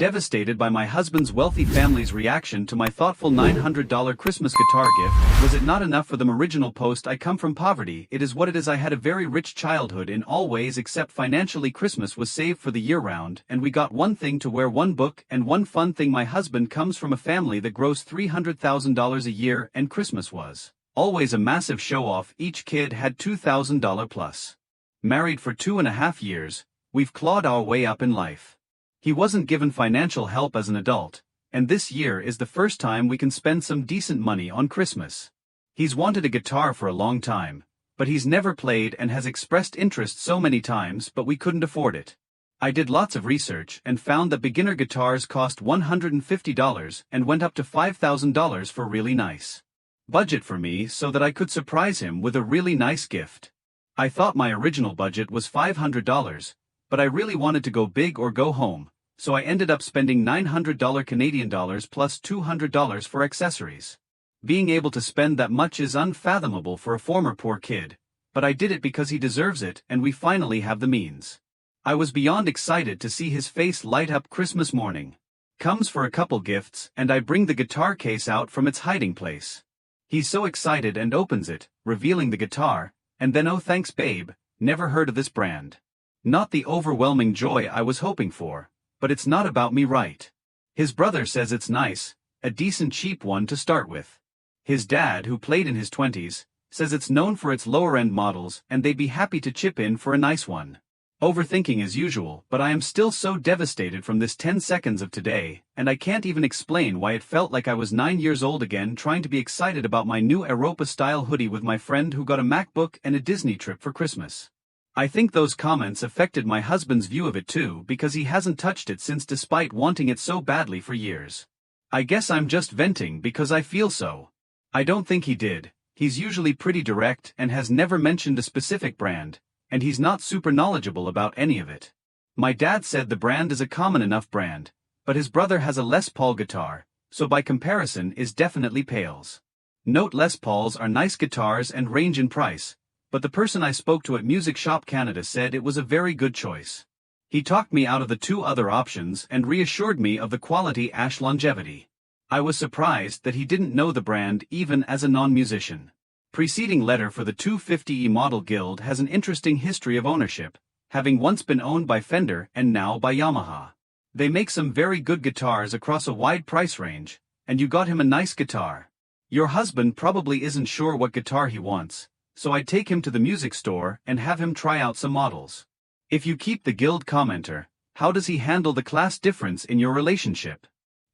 Devastated by my husband's wealthy family's reaction to my thoughtful $900 Christmas guitar gift. Was it not enough for them? Original post: I come from poverty, it is what it is. I had a very rich childhood in all ways except financially. Christmas was saved for the year round, and we got one thing to wear, one book, and one fun thing. My husband comes from a family that grossed $300,000 a year, and Christmas was always a massive show-off. Each kid had $2,000 plus. Married for 2.5 years, we've clawed our way up in life. He wasn't given financial help as an adult, and this year is the first time we can spend some decent money on Christmas. He's wanted a guitar for a long time, but he's never played and has expressed interest so many times, but we couldn't afford it. I did lots of research and found that beginner guitars cost $150 and went up to $5,000 for really nice budget for me, so that I could surprise him with a really nice gift. I thought my original budget was $500, but I really wanted to go big or go home, so I ended up spending $900 Canadian dollars plus $200 for accessories. Being able to spend that much is unfathomable for a former poor kid, but I did it because he deserves it, and we finally have the means. I was beyond excited to see his face light up. Christmas morning comes for a couple gifts, and I bring the guitar case out from its hiding place. He's so excited and opens it, revealing the guitar, and then, "Oh thanks babe, never heard of this brand." Not the overwhelming joy I was hoping for, but it's not about me, right? His brother says it's nice, a decent cheap one to start with. His dad, who played in his 20s, says it's known for its lower-end models and they'd be happy to chip in for a nice one. Overthinking as usual, but I am still so devastated from this 10 seconds of today, and I can't even explain why it felt like I was 9 years old again trying to be excited about my new Europa-style hoodie with my friend who got a MacBook and a Disney trip for Christmas. I think those comments affected my husband's view of it too, because he hasn't touched it since despite wanting it so badly for years. I guess I'm just venting because I feel so. I don't think he did. He's usually pretty direct and has never mentioned a specific brand, and he's not super knowledgeable about any of it. My dad said the brand is a common enough brand, but his brother has a Les Paul guitar, so by comparison is definitely pales. Note: Les Pauls are nice guitars and range in price, but the person I spoke to at Music Shop Canada said it was a very good choice. He talked me out of the two other options and reassured me of the quality / longevity. I was surprised that he didn't know the brand even as a non-musician. Preceding letter for the 250E model Guild has an interesting history of ownership, having once been owned by Fender and now by Yamaha. They make some very good guitars across a wide price range, and you got him a nice guitar. Your husband probably isn't sure what guitar he wants, so I'd take him to the music store and have him try out some models. If you keep the Guild commenter, how does he handle the class difference in your relationship?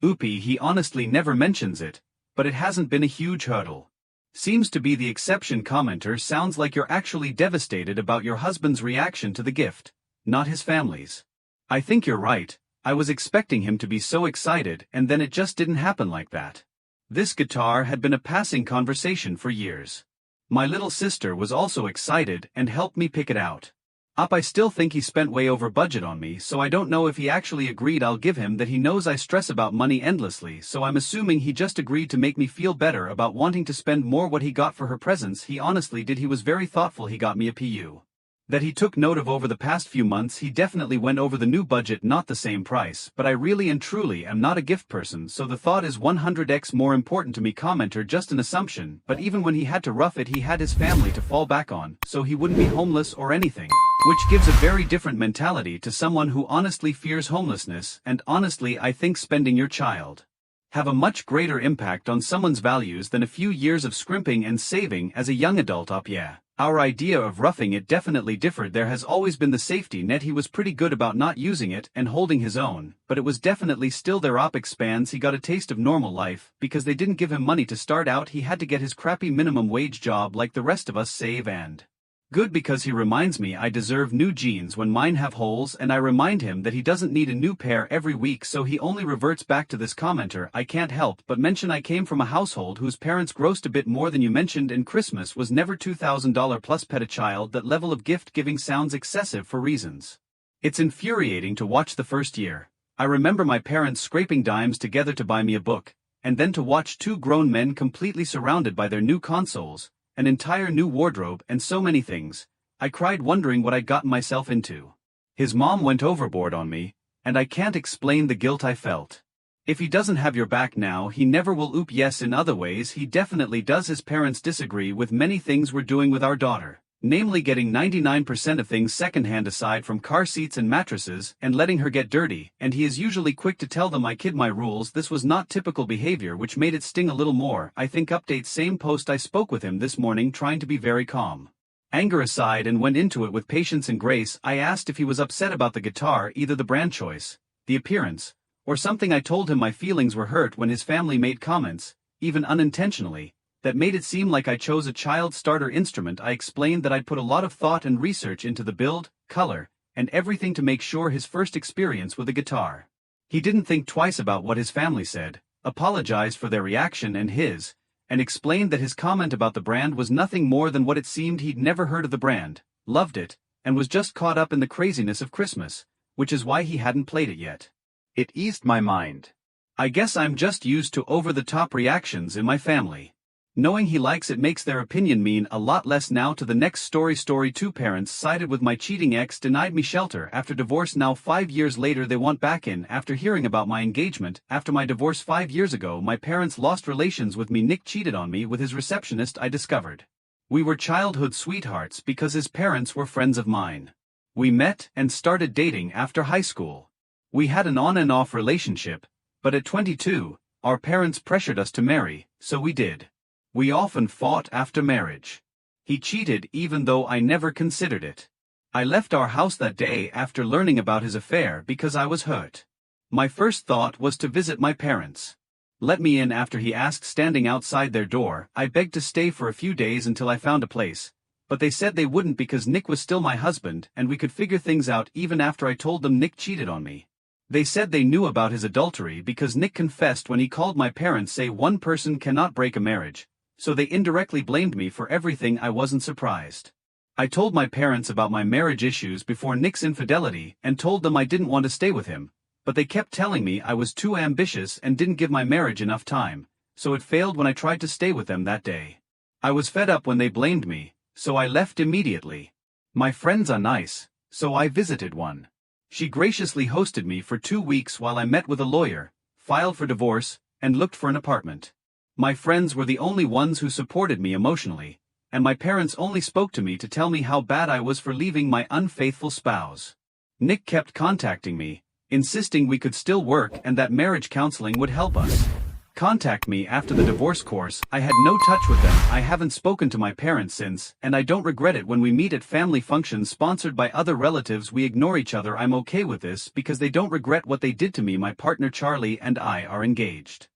Oopie, he honestly never mentions it, but it hasn't been a huge hurdle. Seems to be the exception. Commenter sounds like you're actually devastated about your husband's reaction to the gift, not his family's. I think you're right. I was expecting him to be so excited and then it just didn't happen like that. This guitar had been a passing conversation for years. My little sister was also excited and helped me pick it out. I still think he spent way over budget on me, so I don't know if he actually agreed. I'll give him that. He knows I stress about money endlessly, so I'm assuming he just agreed to make me feel better about wanting to spend more. What he got for her presents, he honestly did. He was very thoughtful. He got me a PU that he took note of over the past few months. He definitely went over the new budget, not the same price, but I really and truly am not a gift person, so the thought is 100x more important to me. Commenter, just an assumption, but even when he had to rough it, he had his family to fall back on, so he wouldn't be homeless or anything, which gives a very different mentality to someone who honestly fears homelessness. And honestly, I think spending your child have a much greater impact on someone's values than a few years of scrimping and saving as a young adult. Yeah. Our idea of roughing it definitely differed. There has always been the safety net. He was pretty good about not using it and holding his own, but it was definitely still there. Expands. He got a taste of normal life because they didn't give him money to start out. He had to get his crappy minimum wage job like the rest of us. Save and good, because he reminds me I deserve new jeans when mine have holes, and I remind him that he doesn't need a new pair every week, so he only reverts back to this. Commenter, I can't help but mention I came from a household whose parents grossed a bit more than you mentioned, and Christmas was never $2,000 plus. Pet a child. That level of gift giving sounds excessive for reasons. It's infuriating to watch. The first year, I remember my parents scraping dimes together to buy me a book, and then to watch two grown men completely surrounded by their new consoles, an entire new wardrobe, and so many things. I cried wondering what I'd gotten myself into. His mom went overboard on me, and I can't explain the guilt I felt. If he doesn't have your back now, he never will. Yes, in other ways he definitely does. His parents disagree with many things we're doing with our daughter. Namely getting 99% of things secondhand aside from car seats and mattresses and letting her get dirty, and he is usually quick to tell them I kid my rules. This was not typical behavior, which made it sting a little more. I think update same post. I spoke with him this morning trying to be very calm. Anger aside, and went into it with patience and grace. I asked if he was upset about the guitar, either the brand choice, the appearance, or something. I told him my feelings were hurt when his family made comments, even unintentionally, that made it seem like I chose a child starter instrument. I explained that I'd put a lot of thought and research into the build, color, and everything to make sure his first experience with a guitar. He didn't think twice about what his family said, apologized for their reaction and explained that his comment about the brand was nothing more than what it seemed. He'd never heard of the brand, loved it, and was just caught up in the craziness of Christmas, which is why he hadn't played it yet. It eased my mind. I guess I'm just used to over-the-top reactions in my family. Knowing he likes it makes their opinion mean a lot less now. To the next story. Story 2. Parents sided with my cheating ex, denied me shelter after divorce. Now 5 years later they want back in after hearing about my engagement. After my divorce 5 years ago, my parents lost relations with me. Nick cheated on me with his receptionist, I discovered. We were childhood sweethearts because his parents were friends of mine. We met and started dating after high school. We had an on and off relationship, but at 22, our parents pressured us to marry, so we did. We often fought after marriage. He cheated even though I never considered it. I left our house that day after learning about his affair because I was hurt. My first thought was to visit my parents. Let me in after he asked. Standing outside their door, I begged to stay for a few days until I found a place, but they said they wouldn't because Nick was still my husband and we could figure things out. Even after I told them Nick cheated on me, they said they knew about his adultery because Nick confessed when he called my parents. Say one person cannot break a marriage, so they indirectly blamed me for everything. I wasn't surprised. I told my parents about my marriage issues before Nick's infidelity and told them I didn't want to stay with him, but they kept telling me I was too ambitious and didn't give my marriage enough time, so it failed when I tried to stay with them that day. I was fed up when they blamed me, so I left immediately. My friends are nice, so I visited one. She graciously hosted me for 2 weeks while I met with a lawyer, filed for divorce, and looked for an apartment. My friends were the only ones who supported me emotionally, and my parents only spoke to me to tell me how bad I was for leaving my unfaithful spouse. Nick kept contacting me, insisting we could still work and that marriage counseling would help us. Contact me after the divorce course. I had no touch with them. I haven't spoken to my parents since, and I don't regret it. When we meet at family functions sponsored by other relatives, we ignore each other. I'm okay with this because they don't regret what they did to me. My partner Charlie and I are engaged.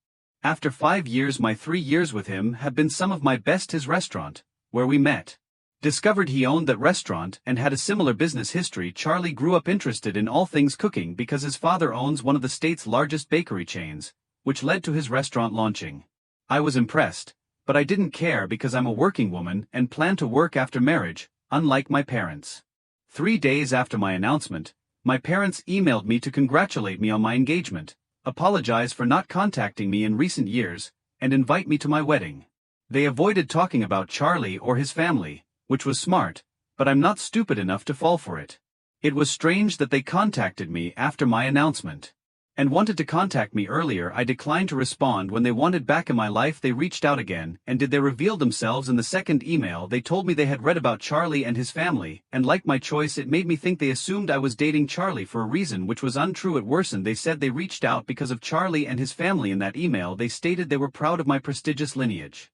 After 5 years, my 3 years with him have been some of my best. His restaurant, where we met, discovered he owned that restaurant and had a similar business history. Charlie grew up interested in all things cooking because his father owns one of the state's largest bakery chains, which led to his restaurant launching. I was impressed, but I didn't care because I'm a working woman and plan to work after marriage, unlike my parents. 3 days after my announcement, my parents emailed me to congratulate me on my engagement, apologize for not contacting me in recent years, and invite me to my wedding. They avoided talking about Charlie or his family, which was smart, but I'm not stupid enough to fall for it. It was strange that they contacted me after my announcement and wanted to contact me earlier. I declined to respond. When they wanted back in my life, they reached out again, and did they reveal themselves in the second email? They told me they had read about Charlie and his family, and liked my choice. It made me think they assumed I was dating Charlie for a reason which was untrue. It worsened. They said they reached out because of Charlie and his family. In that email they stated they were proud of my prestigious lineage.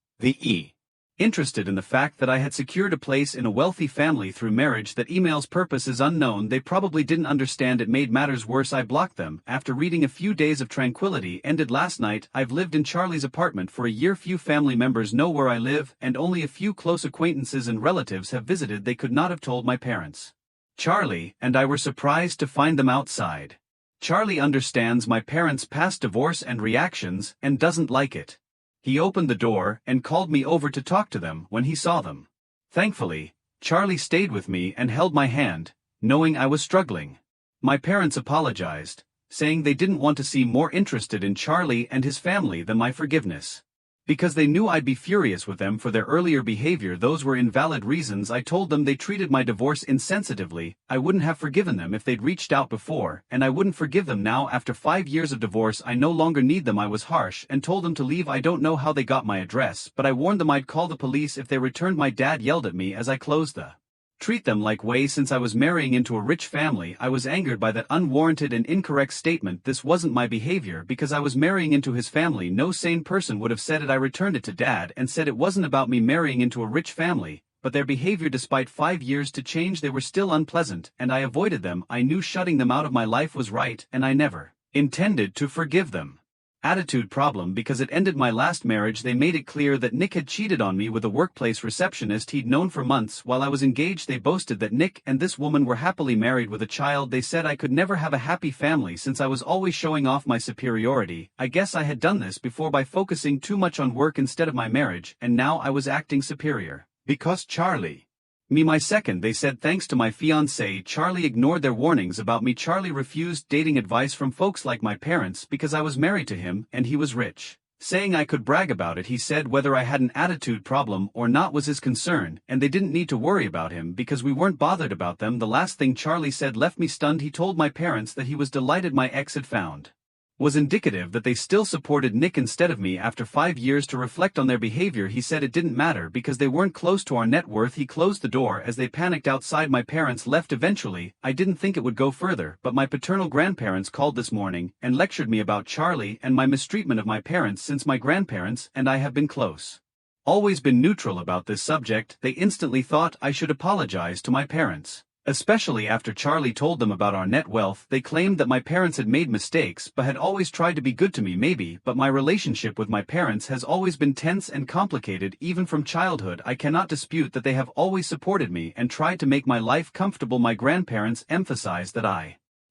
Interested in the fact that I had secured a place in a wealthy family through marriage. That email's purpose is unknown. They probably didn't understand. It made matters worse. I blocked them after reading. A few days of tranquility ended last night. I've lived in Charlie's apartment for a year. Few family members know where I live, and only a few close acquaintances and relatives have visited. They could not have told my parents. Charlie and I were surprised to find them outside. Charlie understands my parents' past divorce and reactions and doesn't like it. He opened the door and called me over to talk to them when he saw them. Thankfully, Charlie stayed with me and held my hand, knowing I was struggling. My parents apologized, saying they didn't want to seem more interested in Charlie and his family than my forgiveness. Because they knew I'd be furious with them for their earlier behavior. Those were invalid reasons. I told them they treated my divorce insensitively. I wouldn't have forgiven them if they'd reached out before, and I wouldn't forgive them now after 5 years of divorce. I no longer need them. I was harsh and told them to leave. I don't know how they got my address, but I warned them I'd call the police if they returned. My dad yelled at me as I closed the treat them like way. Since I was marrying into a rich family, I was angered by that unwarranted and incorrect statement. This wasn't my behavior because I was marrying into his family. No sane person would have said it. I returned it to Dad and said it wasn't about me marrying into a rich family, but their behavior despite 5 years to change. They were still unpleasant, and I avoided them. I knew shutting them out of my life was right, and I never intended to forgive them. Attitude problem because it ended my last marriage. They made it clear that Nick had cheated on me with a workplace receptionist he'd known for months while I was engaged. They boasted that Nick and this woman were happily married with a child. They said I could never have a happy family since I was always showing off my superiority. I guess I had done this before by focusing too much on work instead of my marriage, and now I was acting superior. Because Charlie me my second, they said thanks to my fiancé. Charlie ignored their warnings about me. Charlie refused dating advice from folks like my parents because I was married to him and he was rich. Saying I could brag about it. He said whether I had an attitude problem or not was his concern, and they didn't need to worry about him because we weren't bothered about them. The last thing Charlie said left me stunned. He told my parents that he was delighted my ex had found was indicative that they still supported Nick instead of me after 5 years. To reflect on their behavior, he said it didn't matter because they weren't close to our net worth. He closed the door as they panicked outside. My parents left eventually. I didn't think it would go further, but my paternal grandparents called this morning and lectured me about Charlie and my mistreatment of my parents. Since my grandparents and I have been close, always been neutral about this subject, they instantly thought I should apologize to my parents. Especially after Charlie told them about our net wealth. They claimed that my parents had made mistakes but had always tried to be good to me. Maybe, but my relationship with my parents has always been tense and complicated even from childhood. I cannot dispute that they have always supported me and tried to make my life comfortable. My grandparents emphasize that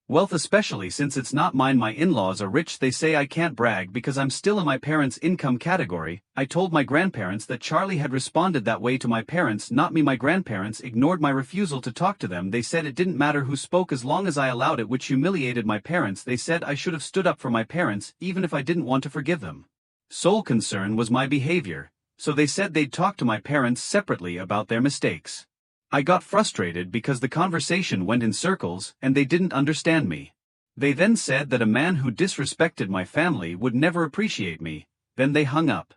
wealth, especially since it's not mine. My in-laws are rich. They say I can't brag because I'm still in my parents' income category. I told my grandparents that Charlie had responded that way to my parents, not me. My grandparents ignored my refusal to talk to them. They said it didn't matter who spoke as long as I allowed it, which humiliated my parents. They said I should have stood up for my parents even if I didn't want to forgive them. Sole concern was my behavior, so they said they'd talk to my parents separately about their mistakes. I got frustrated because the conversation went in circles and they didn't understand me. They then said that a man who disrespected my family would never appreciate me. Then they hung up.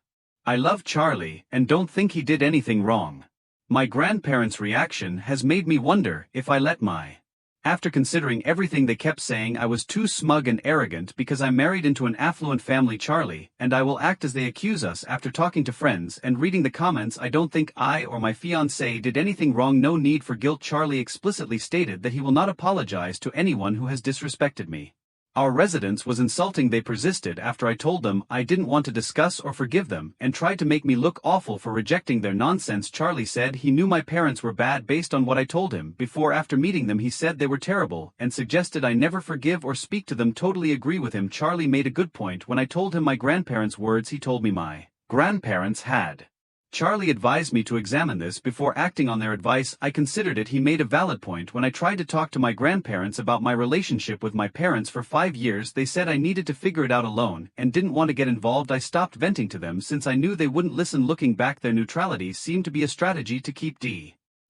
I love Charlie and don't think he did anything wrong. My grandparents' reaction has made me wonder if I let my After considering everything they kept saying I was too smug and arrogant because I married into an affluent family. Charlie and I will act as they accuse us. After talking to friends and reading the comments, I don't think I or my fiancé did anything wrong. No need for guilt. Charlie explicitly stated that he will not apologize to anyone who has disrespected me. Our residence was insulting. They persisted after I told them I didn't want to discuss or forgive them and tried to make me look awful for rejecting their nonsense. Charlie said he knew my parents were bad based on what I told him before. After meeting them, he said they were terrible and suggested I never forgive or speak to them. Totally agree with him. Charlie made a good point when I told him my grandparents' words. He told me my grandparents had Charlie advised me to examine this before acting on their advice. I considered it. He made a valid point. When I tried to talk to my grandparents about my relationship with my parents for 5 years, they said I needed to figure it out alone and didn't want to get involved. I stopped venting to them since I knew they wouldn't listen. Looking back, their neutrality seemed to be a strategy to keep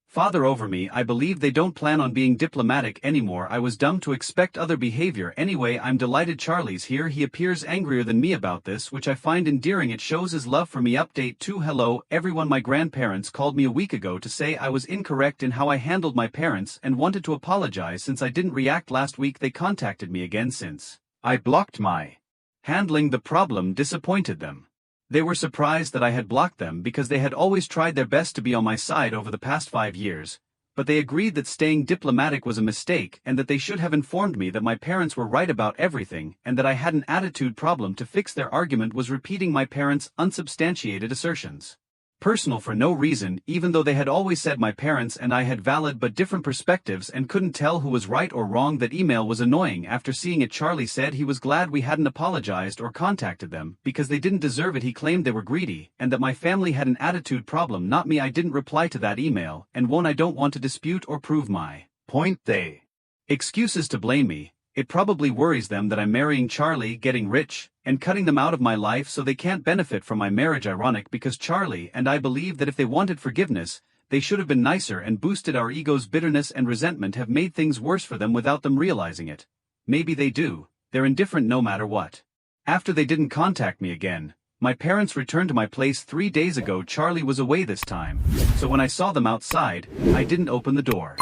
father over me. I believe they don't plan on being diplomatic anymore. I was dumb to expect other behavior. Anyway, I'm delighted Charlie's here. He appears angrier than me about this, which I find endearing. It shows his love for me. Update 2. Hello everyone, my grandparents called me a week ago to say I was incorrect in how I handled my parents and wanted to apologize since I didn't react last week. They contacted me again since I blocked my handling the problem disappointed them. They were surprised that I had blocked them because they had always tried their best to be on my side over the past 5 years, but they agreed that staying diplomatic was a mistake and that they should have informed me that my parents were right about everything and that I had an attitude problem. To fix their argument was repeating my parents' unsubstantiated assertions. Personal for no reason, even though they had always said my parents and I had valid but different perspectives and couldn't tell who was right or wrong. That email was annoying. After seeing it, Charlie said he was glad we hadn't apologized or contacted them because they didn't deserve it. He claimed they were greedy and that my family had an attitude problem, not me. I didn't reply to that email and I don't want to dispute or prove my point. They excuses to blame me. It probably worries them that I'm marrying Charlie, getting rich, and cutting them out of my life so they can't benefit from my marriage. Ironic because Charlie and I believe that if they wanted forgiveness, they should have been nicer and boosted our egos. Bitterness and resentment have made things worse for them without them realizing it. Maybe they do, they're indifferent no matter what. After they didn't contact me again, my parents returned to my place 3 days ago. Charlie was away this time, so when I saw them outside, I didn't open the door.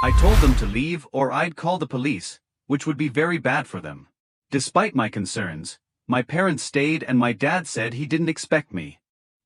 I told them to leave or I'd call the police, which would be very bad for them. Despite my concerns, my parents stayed and my dad said he didn't expect me.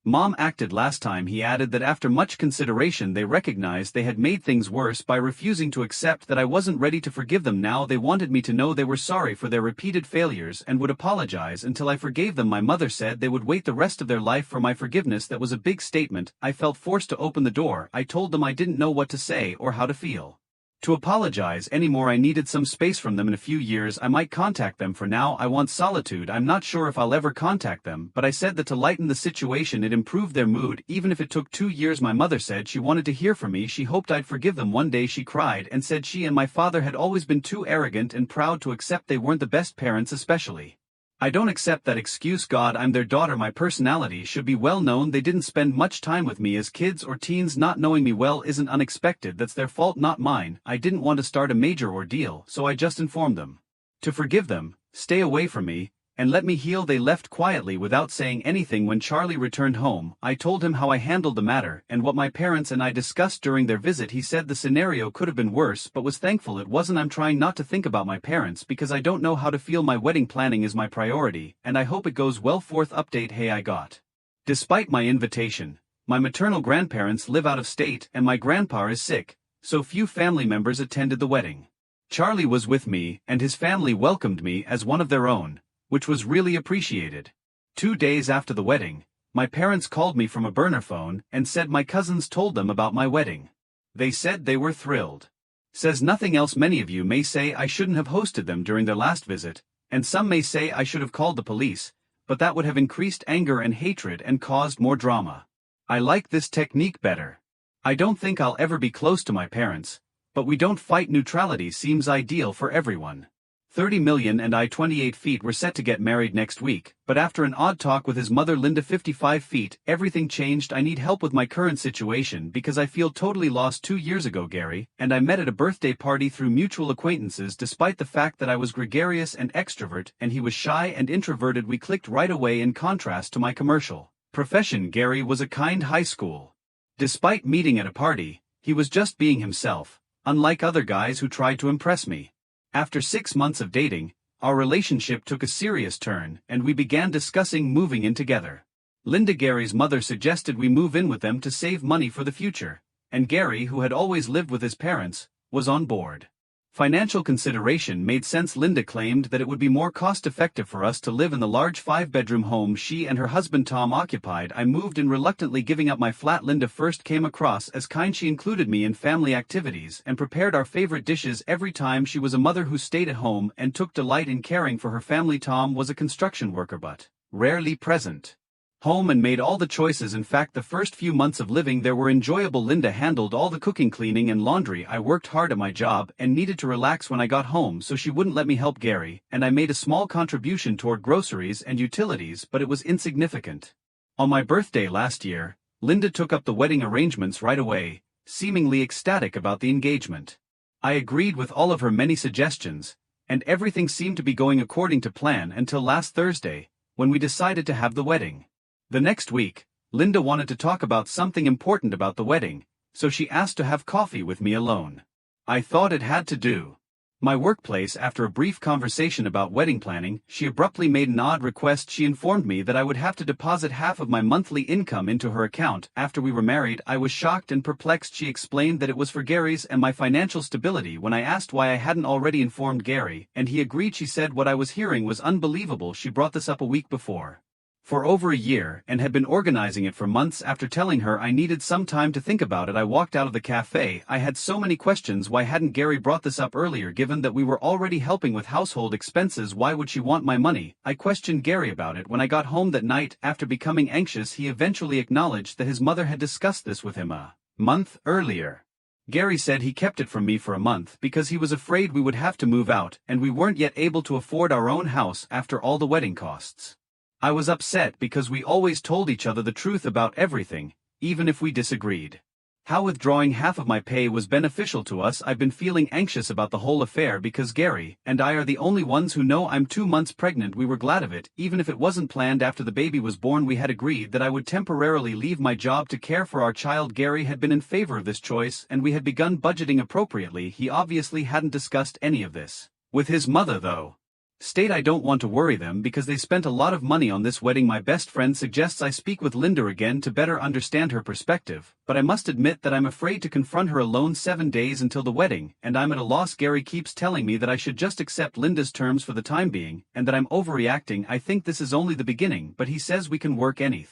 Mom acted last time. He added that after much consideration they recognized they had made things worse by refusing to accept that I wasn't ready to forgive them. Now they wanted me to know they were sorry for their repeated failures and would apologize until I forgave them. My mother said they would wait the rest of their life for my forgiveness. That was a big statement. I felt forced to open the door. I told them I didn't know what to say or how to feel. To apologize anymore. I needed some space from them. In a few years I might contact them. For now I want solitude. I'm not sure if I'll ever contact them, but I said that to lighten the situation it improved their mood even if it took 2 years. My mother said she wanted to hear from me. She hoped I'd forgive them. One day she cried and said she and my father had always been too arrogant and proud to accept they weren't the best parents. Especially I don't accept that excuse. God, I'm their daughter. My personality should be well known. They didn't spend much time with me as kids or teens. Not knowing me well isn't unexpected. That's their fault, not mine. I didn't want to start a major ordeal, so I just informed them to forgive them, stay away from me, and let me heal. They left quietly without saying anything. When Charlie returned home, I told him how I handled the matter and what my parents and I discussed during their visit. He said the scenario could have been worse but was thankful it wasn't. I'm trying not to think about my parents because I don't know how to feel. My wedding planning is my priority and I hope it goes well. Fourth update. Hey, I got. Despite my invitation, my maternal grandparents live out of state and my grandpa is sick, so few family members attended the wedding. Charlie was with me and his family welcomed me as one of their own, which was really appreciated. 2 days after the wedding, my parents called me from a burner phone and said my cousins told them about my wedding. They said they were thrilled. Says nothing else. Many of you may say I shouldn't have hosted them during their last visit, and some may say I should have called the police, but that would have increased anger and hatred and caused more drama. I like this technique better. I don't think I'll ever be close to my parents, but we don't fight. Neutrality seems ideal for everyone. 30 million and I 28 feet were set to get married next week, but after an odd talk with his mother Linda 55 feet, everything changed. I need help with my current situation because I feel totally lost. 2 years ago Gary and I met at a birthday party through mutual acquaintances. Despite the fact that I was gregarious and extrovert and he was shy and introverted, we clicked right away. In contrast to my commercial profession, Gary was a kind high school. Despite meeting at a party, he was just being himself, unlike other guys who tried to impress me. After 6 months of dating, our relationship took a serious turn and we began discussing moving in together. Linda, Gary's mother, suggested we move in with them to save money for the future, and Gary, who had always lived with his parents, was on board. Financial consideration made sense. Linda claimed that it would be more cost-effective for us to live in the large 5-bedroom home she and her husband Tom occupied. I moved in reluctantly, giving up my flat. Linda first came across as kind. She included me in family activities and prepared our favorite dishes every time. She was a mother who stayed at home and took delight in caring for her family. Tom was a construction worker but rarely present home and made all the choices. In fact, the first few months of living there were enjoyable. Linda handled all the cooking, cleaning and laundry. I worked hard at my job and needed to relax when I got home, so she wouldn't let me help Gary, and I made a small contribution toward groceries and utilities, but it was insignificant. On my birthday last year, Linda took up the wedding arrangements right away, seemingly ecstatic about the engagement. I agreed with all of her many suggestions, and everything seemed to be going according to plan until last Thursday, when we decided to have the wedding. The next week, Linda wanted to talk about something important about the wedding, so she asked to have coffee with me alone. I thought it had to do. My workplace. After a brief conversation about wedding planning, she abruptly made an odd request. She informed me that I would have to deposit half of my monthly income into her account after we were married. I was shocked and perplexed. She explained that it was for Gary's and my financial stability. When I asked why I hadn't already informed Gary, and he agreed, she said what I was hearing was unbelievable. She brought this up a week before, for over a year, and had been organizing it for months. After telling her I needed some time to think about it, I walked out of the cafe. I had so many questions. Why hadn't Gary brought this up earlier? Given that we were already helping with household expenses, why would she want my money? I questioned Gary about it. When I got home that night, after becoming anxious, he eventually acknowledged that his mother had discussed this with him a month earlier. Gary said he kept it from me for a month because he was afraid we would have to move out and we weren't yet able to afford our own house after all the wedding costs. I was upset because we always told each other the truth about everything, even if we disagreed. How withdrawing half of my pay was beneficial to us. I've been feeling anxious about the whole affair because Gary and I are the only ones who know I'm 2 months pregnant. We were glad of it, even if it wasn't planned. After the baby was born, we had agreed that I would temporarily leave my job to care for our child. Gary had been in favor of this choice and we had begun budgeting appropriately. He obviously hadn't discussed any of this with his mother though. State I don't want to worry them because they spent a lot of money on this wedding. My best friend suggests I speak with Linda again to better understand her perspective, but I must admit that I'm afraid to confront her alone. 7 days until the wedding, and I'm at a loss. Gary keeps telling me that I should just accept Linda's terms for the time being, and that I'm overreacting. I think this is only the beginning, but he says we can work anything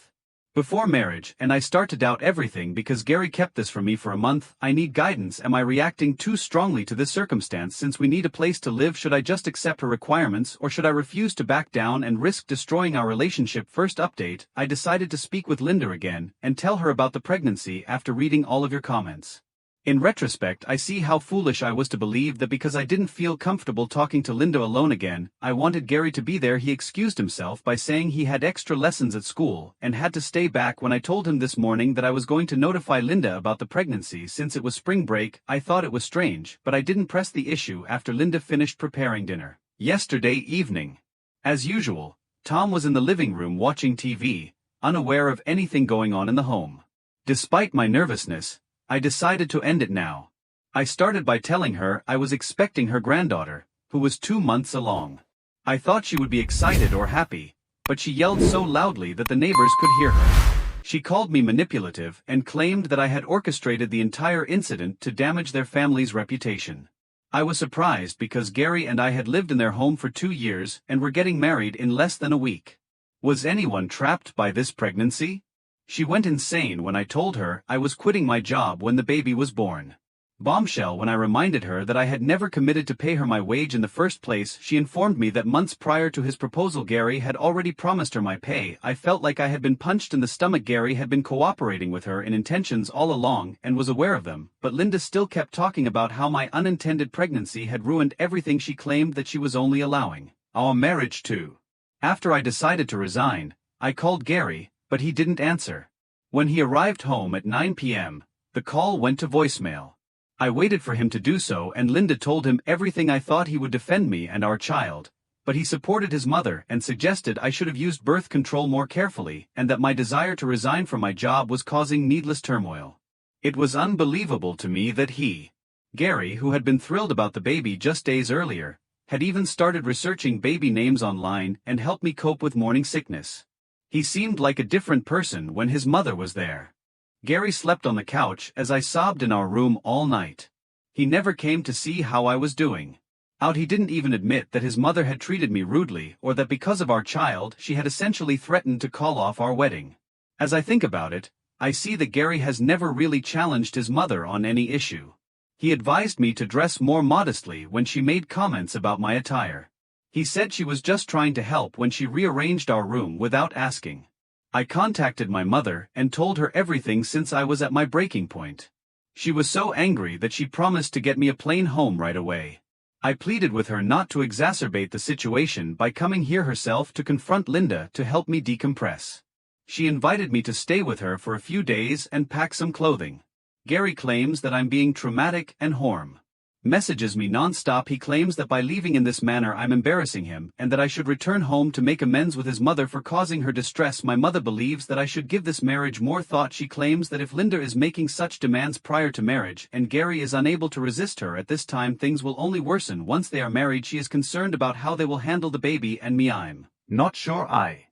before marriage, and I start to doubt everything because Gary kept this from me for a month. I need guidance. Am I reacting too strongly to this circumstance since we need a place to live? Should I just accept her requirements or should I refuse to back down and risk destroying our relationship? First update, I decided to speak with Linda again and tell her about the pregnancy after reading all of your comments. In retrospect, I see how foolish I was to believe that because I didn't feel comfortable talking to Linda alone again, I wanted Gary to be there. He excused himself by saying he had extra lessons at school and had to stay back. When I told him this morning that I was going to notify Linda about the pregnancy since it was spring break, I thought it was strange, but I didn't press the issue after Linda finished preparing dinner yesterday evening. As usual, Tom was in the living room watching TV, unaware of anything going on in the home. Despite my nervousness, I decided to end it now. I started by telling her I was expecting her granddaughter, who was 2 months along. I thought she would be excited or happy, but she yelled so loudly that the neighbors could hear her. She called me manipulative and claimed that I had orchestrated the entire incident to damage their family's reputation. I was surprised because Gary and I had lived in their home for 2 years and were getting married in less than a week. Was anyone trapped by this pregnancy? She went insane when I told her I was quitting my job when the baby was born. Bombshell when I reminded her that I had never committed to pay her my wage in the first place. She informed me that months prior to his proposal Gary had already promised her my pay. I felt like I had been punched in the stomach. Gary had been cooperating with her in intentions all along and was aware of them, but Linda still kept talking about how my unintended pregnancy had ruined everything. She claimed that she was only allowing our marriage too. After I decided to resign, I called Gary, but he didn't answer. When he arrived home at 9 p.m., the call went to voicemail. I waited for him to do so and Linda told him everything. I thought he would defend me and our child, but he supported his mother and suggested I should have used birth control more carefully and that my desire to resign from my job was causing needless turmoil. It was unbelievable to me that Gary, who had been thrilled about the baby just days earlier, had even started researching baby names online and helped me cope with morning sickness. He seemed like a different person when his mother was there. Gary slept on the couch as I sobbed in our room all night. He never came to see how I was doing. He didn't even admit that his mother had treated me rudely or that because of our child she had essentially threatened to call off our wedding. As I think about it, I see that Gary has never really challenged his mother on any issue. He advised me to dress more modestly when she made comments about my attire. He said she was just trying to help when she rearranged our room without asking. I contacted my mother and told her everything since I was at my breaking point. She was so angry that she promised to get me a plane home right away. I pleaded with her not to exacerbate the situation by coming here herself to confront Linda to help me decompress. She invited me to stay with her for a few days and pack some clothing. Gary claims that I'm being traumatic and messages me non-stop. He claims that by leaving in this manner I'm embarrassing him and that I should return home to make amends with his mother for causing her distress. My mother believes that I should give this marriage more thought. She claims that if Linda is making such demands prior to marriage and Gary is unable to resist her at this time, things will only worsen once they are married. She is concerned about how they will handle the baby and me. I'm not sure. I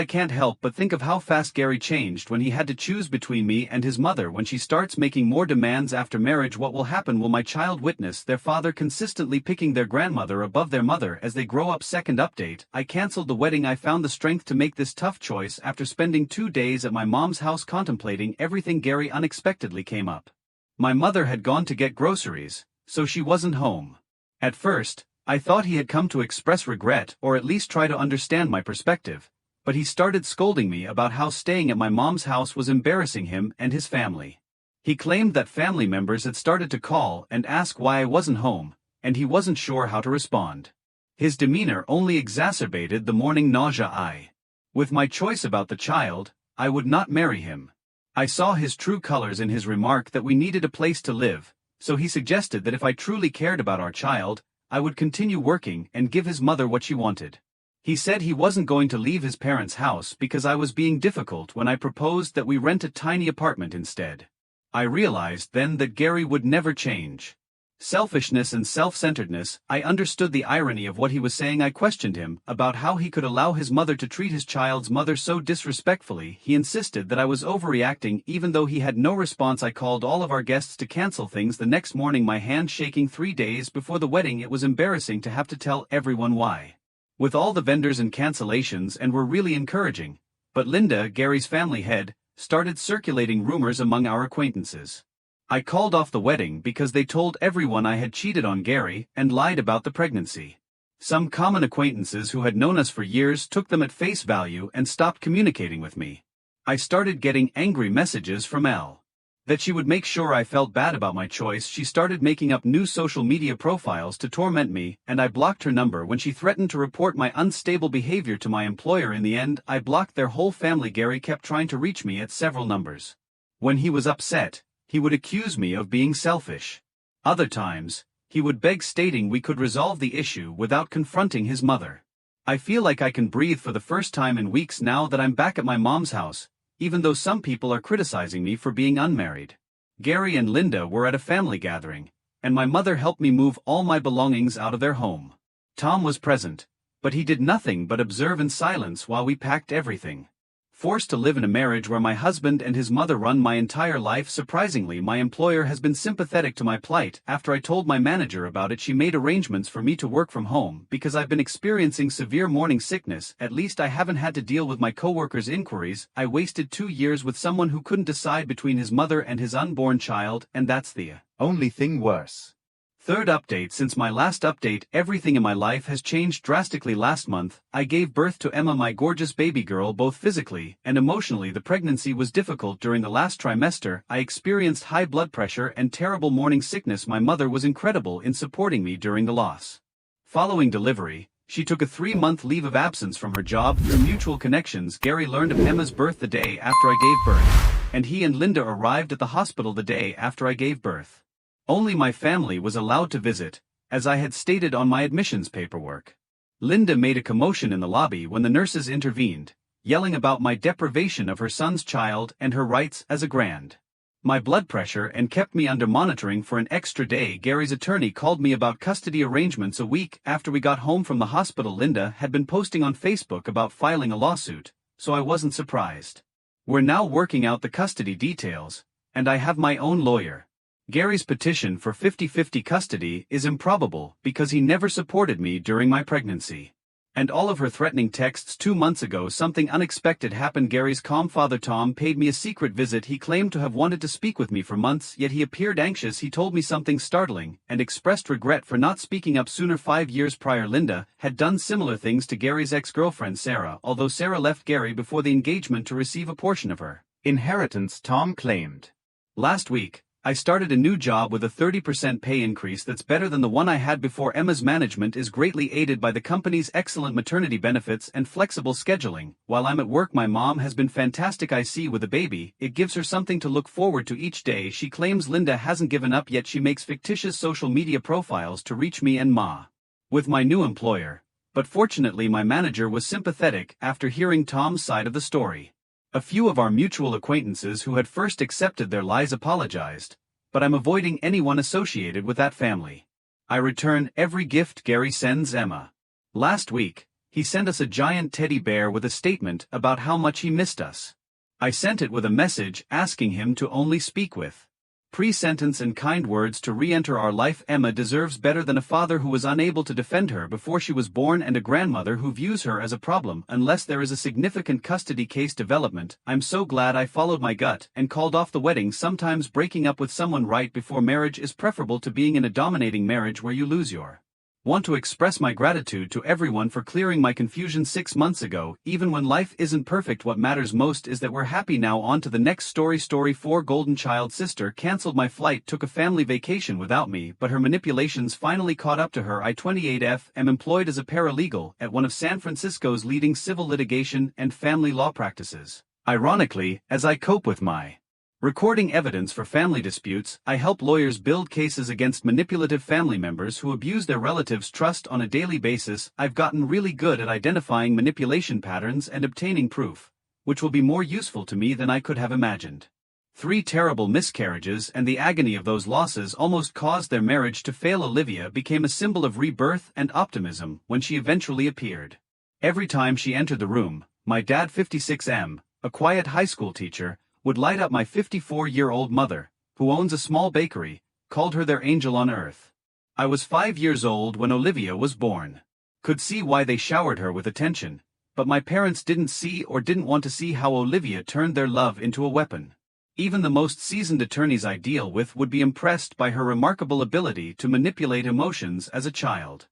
can't help but think of how fast Gary changed when he had to choose between me and his mother. When she starts making more demands after marriage, what will happen? Will my child witness their father consistently picking their grandmother above their mother as they grow up? Second update, I cancelled the wedding. I found the strength to make this tough choice after spending 2 days at my mom's house contemplating everything. Gary unexpectedly came up. My mother had gone to get groceries, so she wasn't home. At first, I thought he had come to express regret or at least try to understand my perspective. But he started scolding me about how staying at my mom's house was embarrassing him and his family. He claimed that family members had started to call and ask why I wasn't home, and he wasn't sure how to respond. His demeanor only exacerbated the morning nausea. With my choice about the child, I would not marry him. I saw his true colors in his remark that we needed a place to live, so he suggested that if I truly cared about our child, I would continue working and give his mother what she wanted. He said he wasn't going to leave his parents' house because I was being difficult when I proposed that we rent a tiny apartment instead. I realized then that Gary would never change. Selfishness and self-centeredness. I understood the irony of what he was saying. I questioned him about how he could allow his mother to treat his child's mother so disrespectfully. He insisted that I was overreacting even though he had no response. I called all of our guests to cancel things the next morning, my hand shaking. 3 days before the wedding, it was embarrassing to have to tell everyone why. With all the vendors and cancellations, and were really encouraging. But Linda, Gary's family head, started circulating rumors among our acquaintances. I called off the wedding because they told everyone I had cheated on Gary and lied about the pregnancy. Some common acquaintances who had known us for years took them at face value and stopped communicating with me. I started getting angry messages from Elle. That she would make sure I felt bad about my choice. She started making up new social media profiles to torment me, and I blocked her number when she threatened to report my unstable behavior to my employer. In the end, I blocked their whole family. Gary kept trying to reach me at several numbers. When he was upset, he would accuse me of being selfish. Other times, he would beg, stating we could resolve the issue without confronting his mother. I feel like I can breathe for the first time in weeks now that I'm back at my mom's house, even though some people are criticizing me for being unmarried. Gary and Linda were at a family gathering, and my mother helped me move all my belongings out of their home. Tom was present, but he did nothing but observe in silence while we packed everything. Forced to live in a marriage where my husband and his mother run my entire life. Surprisingly, my employer has been sympathetic to my plight. After I told my manager about it, she made arrangements for me to work from home because I've been experiencing severe morning sickness. At least I haven't had to deal with my coworkers' inquiries. I wasted 2 years with someone who couldn't decide between his mother and his unborn child, and that's the only thing worse. Third update. Since my last update, everything in my life has changed drastically. Last month, I gave birth to Emma, my gorgeous baby girl. Both physically and emotionally, the pregnancy was difficult. During the last trimester, I experienced high blood pressure and terrible morning sickness. My mother was incredible in supporting me during the loss. Following delivery, she took a 3-month leave of absence from her job. Through mutual connections, Gary learned of Emma's birth the day after I gave birth, and he and Linda arrived at the hospital the day after I gave birth. Only my family was allowed to visit, as I had stated on my admissions paperwork. Linda made a commotion in the lobby when the nurses intervened, yelling about my deprivation of her son's child and her rights as a grand. My blood pressure and kept me under monitoring for an extra day. Gary's attorney called me about custody arrangements a week after we got home from the hospital. Linda had been posting on Facebook about filing a lawsuit, so I wasn't surprised. We're now working out the custody details, and I have my own lawyer. Gary's petition for 50-50 custody is improbable because he never supported me during my pregnancy. And all of her threatening texts. 2 months ago, something unexpected happened. Gary's calm father Tom paid me a secret visit. He claimed to have wanted to speak with me for months, yet he appeared anxious. He told me something startling and expressed regret for not speaking up sooner. 5 years prior, Linda had done similar things to Gary's ex-girlfriend Sarah, although Sarah left Gary before the engagement to receive a portion of her inheritance, Tom claimed. Last week, I started a new job with a 30% pay increase that's better than the one I had before. Emma's management is greatly aided by the company's excellent maternity benefits and flexible scheduling. While I'm at work, my mom has been fantastic. I see with a baby, it gives her something to look forward to each day. She claims Linda hasn't given up yet. She makes fictitious social media profiles to reach me and Ma with my new employer. But fortunately, my manager was sympathetic after hearing Tom's side of the story. A few of our mutual acquaintances who had first accepted their lies apologized, but I'm avoiding anyone associated with that family. I return every gift Gary sends Emma. Last week, he sent us a giant teddy bear with a statement about how much he missed us. I sent it with a message asking him to only speak with pre-sentence and kind words to re-enter our life. Emma deserves better than a father who was unable to defend her before she was born and a grandmother who views her as a problem unless there is a significant custody case development. I'm so glad I followed my gut and called off the wedding. Sometimes breaking up with someone right before marriage is preferable to being in a dominating marriage where you lose your Want to express my gratitude to everyone for clearing my confusion 6 months ago. Even when life isn't perfect, what matters most is that we're happy now. On to the next story. Story 4. Golden Child sister cancelled my flight, took a family vacation without me, but her manipulations finally caught up to her. I, 28F, am employed as a paralegal at one of San Francisco's leading civil litigation and family law practices. Ironically, as I cope with my recording evidence for family disputes, I help lawyers build cases against manipulative family members who abuse their relatives' trust on a daily basis. I've gotten really good at identifying manipulation patterns and obtaining proof, which will be more useful to me than I could have imagined. 3 terrible miscarriages and the agony of those losses almost caused their marriage to fail. Olivia became a symbol of rebirth and optimism when she eventually appeared. Every time she entered the room, my dad, 56M, a quiet high school teacher, would light up. My 54-year-old mother, who owns a small bakery, called her their angel on earth. I was 5 years old when Olivia was born. Could see why they showered her with attention, but my parents didn't see or didn't want to see how Olivia turned their love into a weapon. Even the most seasoned attorneys I deal with would be impressed by her remarkable ability to manipulate emotions as a child.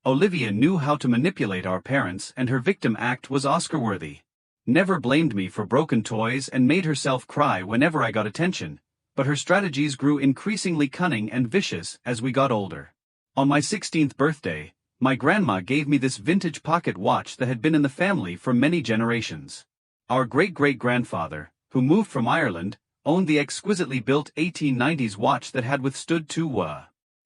Olivia knew how to manipulate our parents, and her victim act was Oscar-worthy. Never blamed me for broken toys and made herself cry whenever I got attention, but her strategies grew increasingly cunning and vicious as we got older. On my 16th birthday, my grandma gave me this vintage pocket watch that had been in the family for many generations. Our great-great-grandfather, who moved from Ireland, owned the exquisitely built 1890s watch that had withstood 2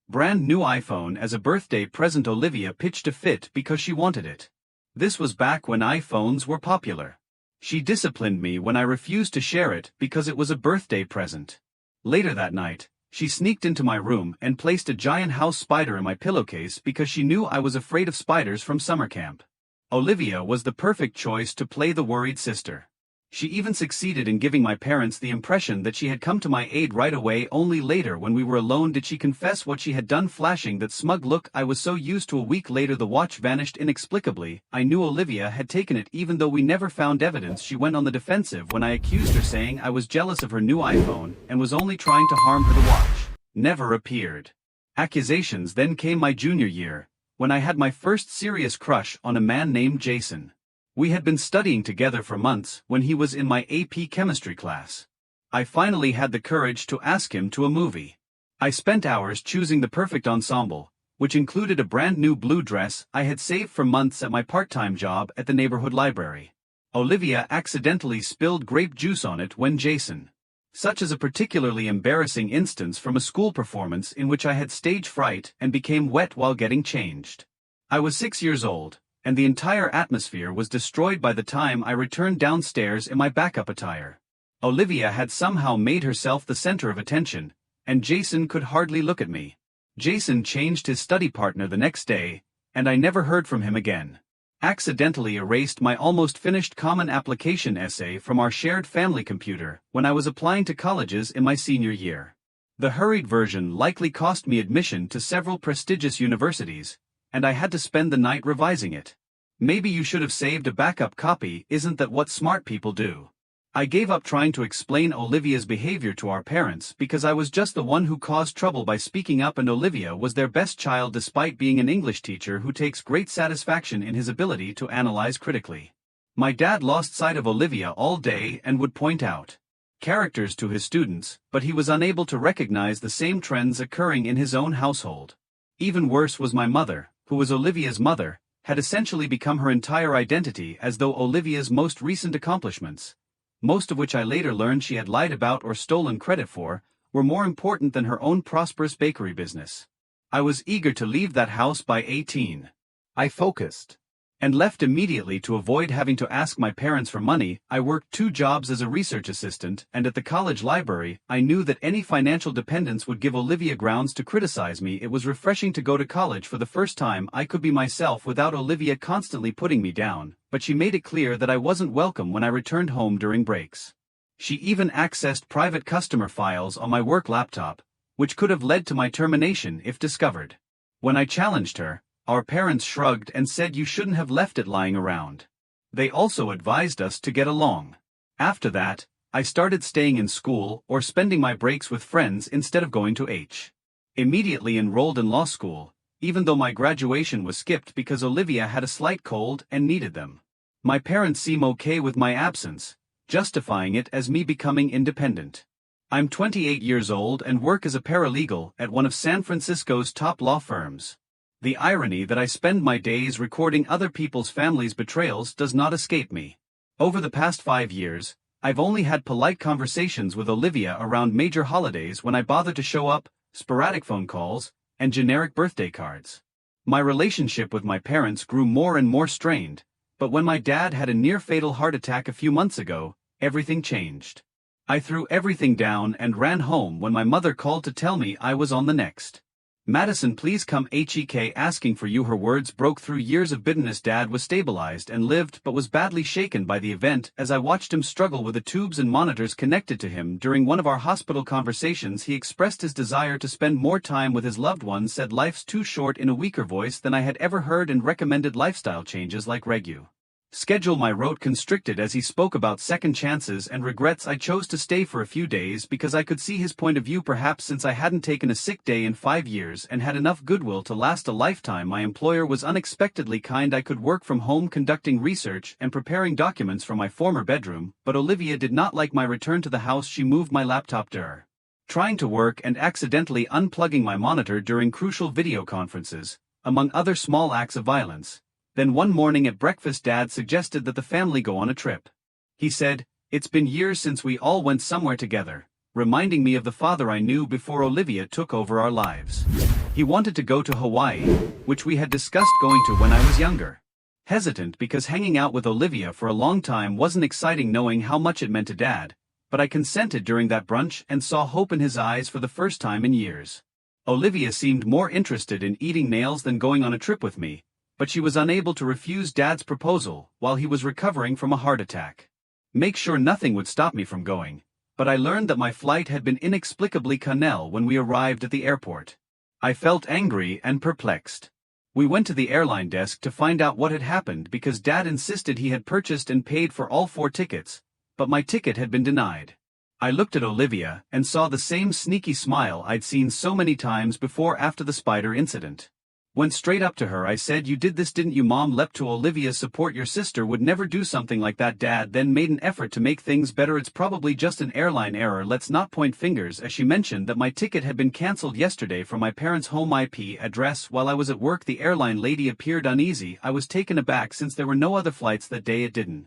brand new iPhone as a birthday present. Olivia pitched a fit because she wanted it. This was back when iPhones were popular. She disciplined me when I refused to share it because it was a birthday present. Later that night, she sneaked into my room and placed a giant house spider in my pillowcase because she knew I was afraid of spiders from summer camp. Olivia was the perfect choice to play the worried sister. She even succeeded in giving my parents the impression that she had come to my aid right away. Only later, when we were alone, did she confess what she had done, flashing that smug look I was so used to. A week later, the watch vanished inexplicably. I knew Olivia had taken it even though we never found evidence. She went on the defensive when I accused her, saying I was jealous of her new iPhone and was only trying to harm her. The watch never appeared. Accusations then came my junior year, when I had my first serious crush on a man named Jason. We had been studying together for months when he was in my AP chemistry class. I finally had the courage to ask him to a movie. I spent hours choosing the perfect ensemble, which included a brand new blue dress I had saved for months at my part-time job at the neighborhood library. Olivia accidentally spilled grape juice on it when Jason. Such as a particularly embarrassing instance from a school performance in which I had stage fright and became wet while getting changed. I was 6 years old, and the entire atmosphere was destroyed by the time I returned downstairs in my backup attire. Olivia had somehow made herself the center of attention, and Jason could hardly look at me. Jason changed his study partner the next day, and I never heard from him again. Accidentally erased my almost finished common application essay from our shared family computer when I was applying to colleges in my senior year. The hurried version likely cost me admission to several prestigious universities, and I had to spend the night revising it. Maybe you should have saved a backup copy. Isn't that what smart people do? I gave up trying to explain Olivia's behavior to our parents because I was just the one who caused trouble by speaking up, and Olivia was their best child despite being an English teacher who takes great satisfaction in his ability to analyze critically. My dad lost sight of Olivia all day and would point out characters to his students, but he was unable to recognize the same trends occurring in his own household. Even worse was my mother, who was Olivia's mother, had essentially become her entire identity, as though Olivia's most recent accomplishments, most of which I later learned she had lied about or stolen credit for, were more important than her own prosperous bakery business. I was eager to leave that house by 18. I focused and left immediately to avoid having to ask my parents for money. I worked 2 jobs as a research assistant and at the college library. I knew that any financial dependence would give Olivia grounds to criticize me. It was refreshing to go to college for the first time. I could be myself without Olivia constantly putting me down, but she made it clear that I wasn't welcome when I returned home during breaks. She even accessed private customer files on my work laptop, which could have led to my termination if discovered. When I challenged her, our parents shrugged and said you shouldn't have left it lying around. They also advised us to get along. After that, I started staying in school or spending my breaks with friends instead of going to Immediately enrolled in law school, even though my graduation was skipped because Olivia had a slight cold and needed them. My parents seem okay with my absence, justifying it as me becoming independent. I'm 28 years old and work as a paralegal at one of San Francisco's top law firms. The irony that I spend my days recording other people's families' betrayals does not escape me. Over the past 5 years, I've only had polite conversations with Olivia around major holidays when I bother to show up, sporadic phone calls, and generic birthday cards. My relationship with my parents grew more and more strained, but when my dad had a near-fatal heart attack a few months ago, everything changed. I threw everything down and ran home when my mother called to tell me I was on the next. "Madison, please come HEK asking for you." Her words broke through years of bitterness. Dad was stabilized and lived but was badly shaken by the event as I watched him struggle with the tubes and monitors connected to him. During one of our hospital conversations, he expressed his desire to spend more time with his loved ones, said life's too short in a weaker voice than I had ever heard, and recommended lifestyle changes like schedule. My wrote constricted as he spoke about second chances and regrets. I chose to stay for a few days because I could see his point of view, perhaps since I hadn't taken a sick day in 5 years and had enough goodwill to last a lifetime. My employer was unexpectedly kind. I could work from home conducting research and preparing documents from my former bedroom, but Olivia did not like my return to the house. She moved my laptop to her, trying to work and accidentally unplugging my monitor during crucial video conferences, among other small acts of violence. Then one morning at breakfast, Dad suggested that the family go on a trip. He said, "It's been years since we all went somewhere together," reminding me of the father I knew before Olivia took over our lives. He wanted to go to Hawaii, which we had discussed going to when I was younger. Hesitant because hanging out with Olivia for a long time wasn't exciting, knowing how much it meant to Dad, but I consented during that brunch and saw hope in his eyes for the first time in years. Olivia seemed more interested in eating nails than going on a trip with me, but she was unable to refuse Dad's proposal while he was recovering from a heart attack. Make sure nothing would stop me from going, but I learned that my flight had been inexplicably canceled when we arrived at the airport. I felt angry and perplexed. We went to the airline desk to find out what had happened because Dad insisted he had purchased and paid for all 4 tickets, but my ticket had been denied. I looked at Olivia and saw the same sneaky smile I'd seen so many times before after the spider incident. Went straight up to her. I said, "You did this, didn't you?" Mom leapt to Olivia's support. "Your sister would never do something like that." Dad then made an effort to make things better. "It's probably just an airline error. Let's not point fingers," as she mentioned that my ticket had been cancelled yesterday from my parents' home IP address. While I was at work, the airline lady appeared uneasy. I was taken aback since there were no other flights that day. It didn't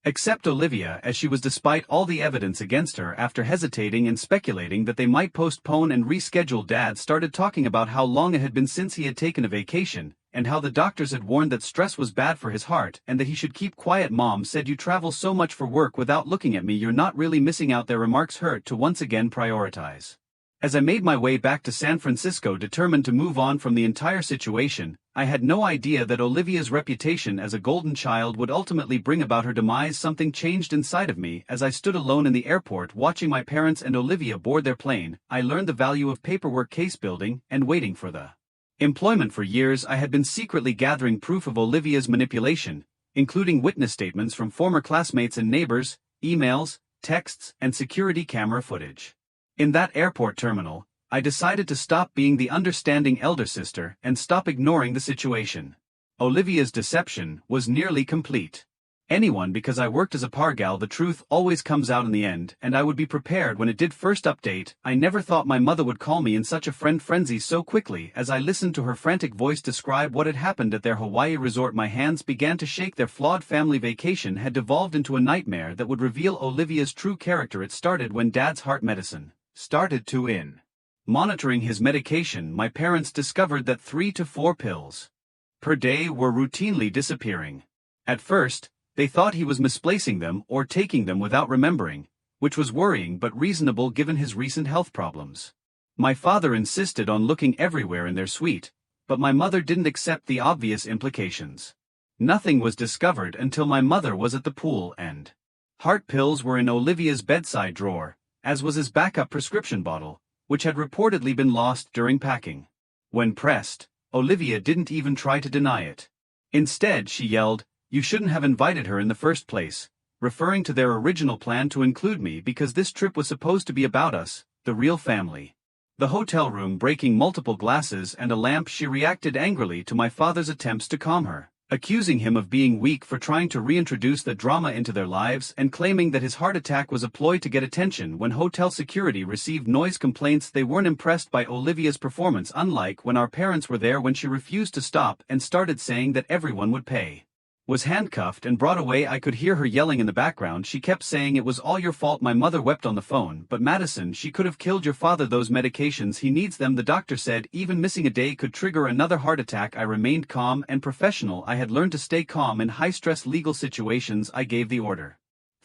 accept Olivia as she was, despite all the evidence against her. After hesitating and speculating that they might postpone and reschedule, Dad started talking about how long it had been since he had taken a vacation, and how the doctors had warned that stress was bad for his heart and that he should keep quiet. Mom said, "You travel so much for work." Without looking at me, "You're not really missing out." Their remarks hurt to once again prioritize. As I made my way back to San Francisco, determined to move on from the entire situation, I had no idea that Olivia's reputation as a golden child would ultimately bring about her demise. Something changed inside of me as I stood alone in the airport watching my parents and Olivia board their plane. I learned the value of paperwork, case building, and waiting for the employment. For years I had been secretly gathering proof of Olivia's manipulation, including witness statements from former classmates and neighbors, emails, texts, and security camera footage. In that airport terminal, I decided to stop being the understanding elder sister and stop ignoring the situation. Olivia's deception was nearly complete. Anyone, because I worked as a pargal, the truth always comes out in the end, and I would be prepared when it did. First update: I never thought my mother would call me in such a friend frenzy so quickly. As I listened to her frantic voice describe what had happened at their Hawaii resort, my hands began to shake. Their flawed family vacation had devolved into a nightmare that would reveal Olivia's true character. It started when Dad's heart medicine started to in. Monitoring his medication, my parents discovered that 3 to 4 pills per day were routinely disappearing. At first, they thought he was misplacing them or taking them without remembering, which was worrying but reasonable given his recent health problems. My father insisted on looking everywhere in their suite, but my mother didn't accept the obvious implications. Nothing was discovered until my mother was at the pool, and heart pills were in Olivia's bedside drawer, as was his backup prescription bottle, which had reportedly been lost during packing. When pressed, Olivia didn't even try to deny it. Instead, she yelled, "You shouldn't have invited her in the first place," referring to their original plan to include me because this trip was supposed to be about us, the real family. The hotel room breaking multiple glasses and a lamp. She reacted angrily to my father's attempts to calm her, accusing him of being weak for trying to reintroduce the drama into their lives and claiming that his heart attack was a ploy to get attention. When hotel security received noise complaints, they weren't impressed by Olivia's performance, unlike when our parents were there, when she refused to stop and started saying that everyone would pay. Was handcuffed and brought away. I could hear her yelling in the background. She kept saying it was all your fault. My mother wept on the phone. But Madison, she could have killed your father. Those medications, he needs them. The doctor said even missing a day could trigger another heart attack. I remained calm and professional. I had learned to stay calm in high-stress legal situations. I gave the order.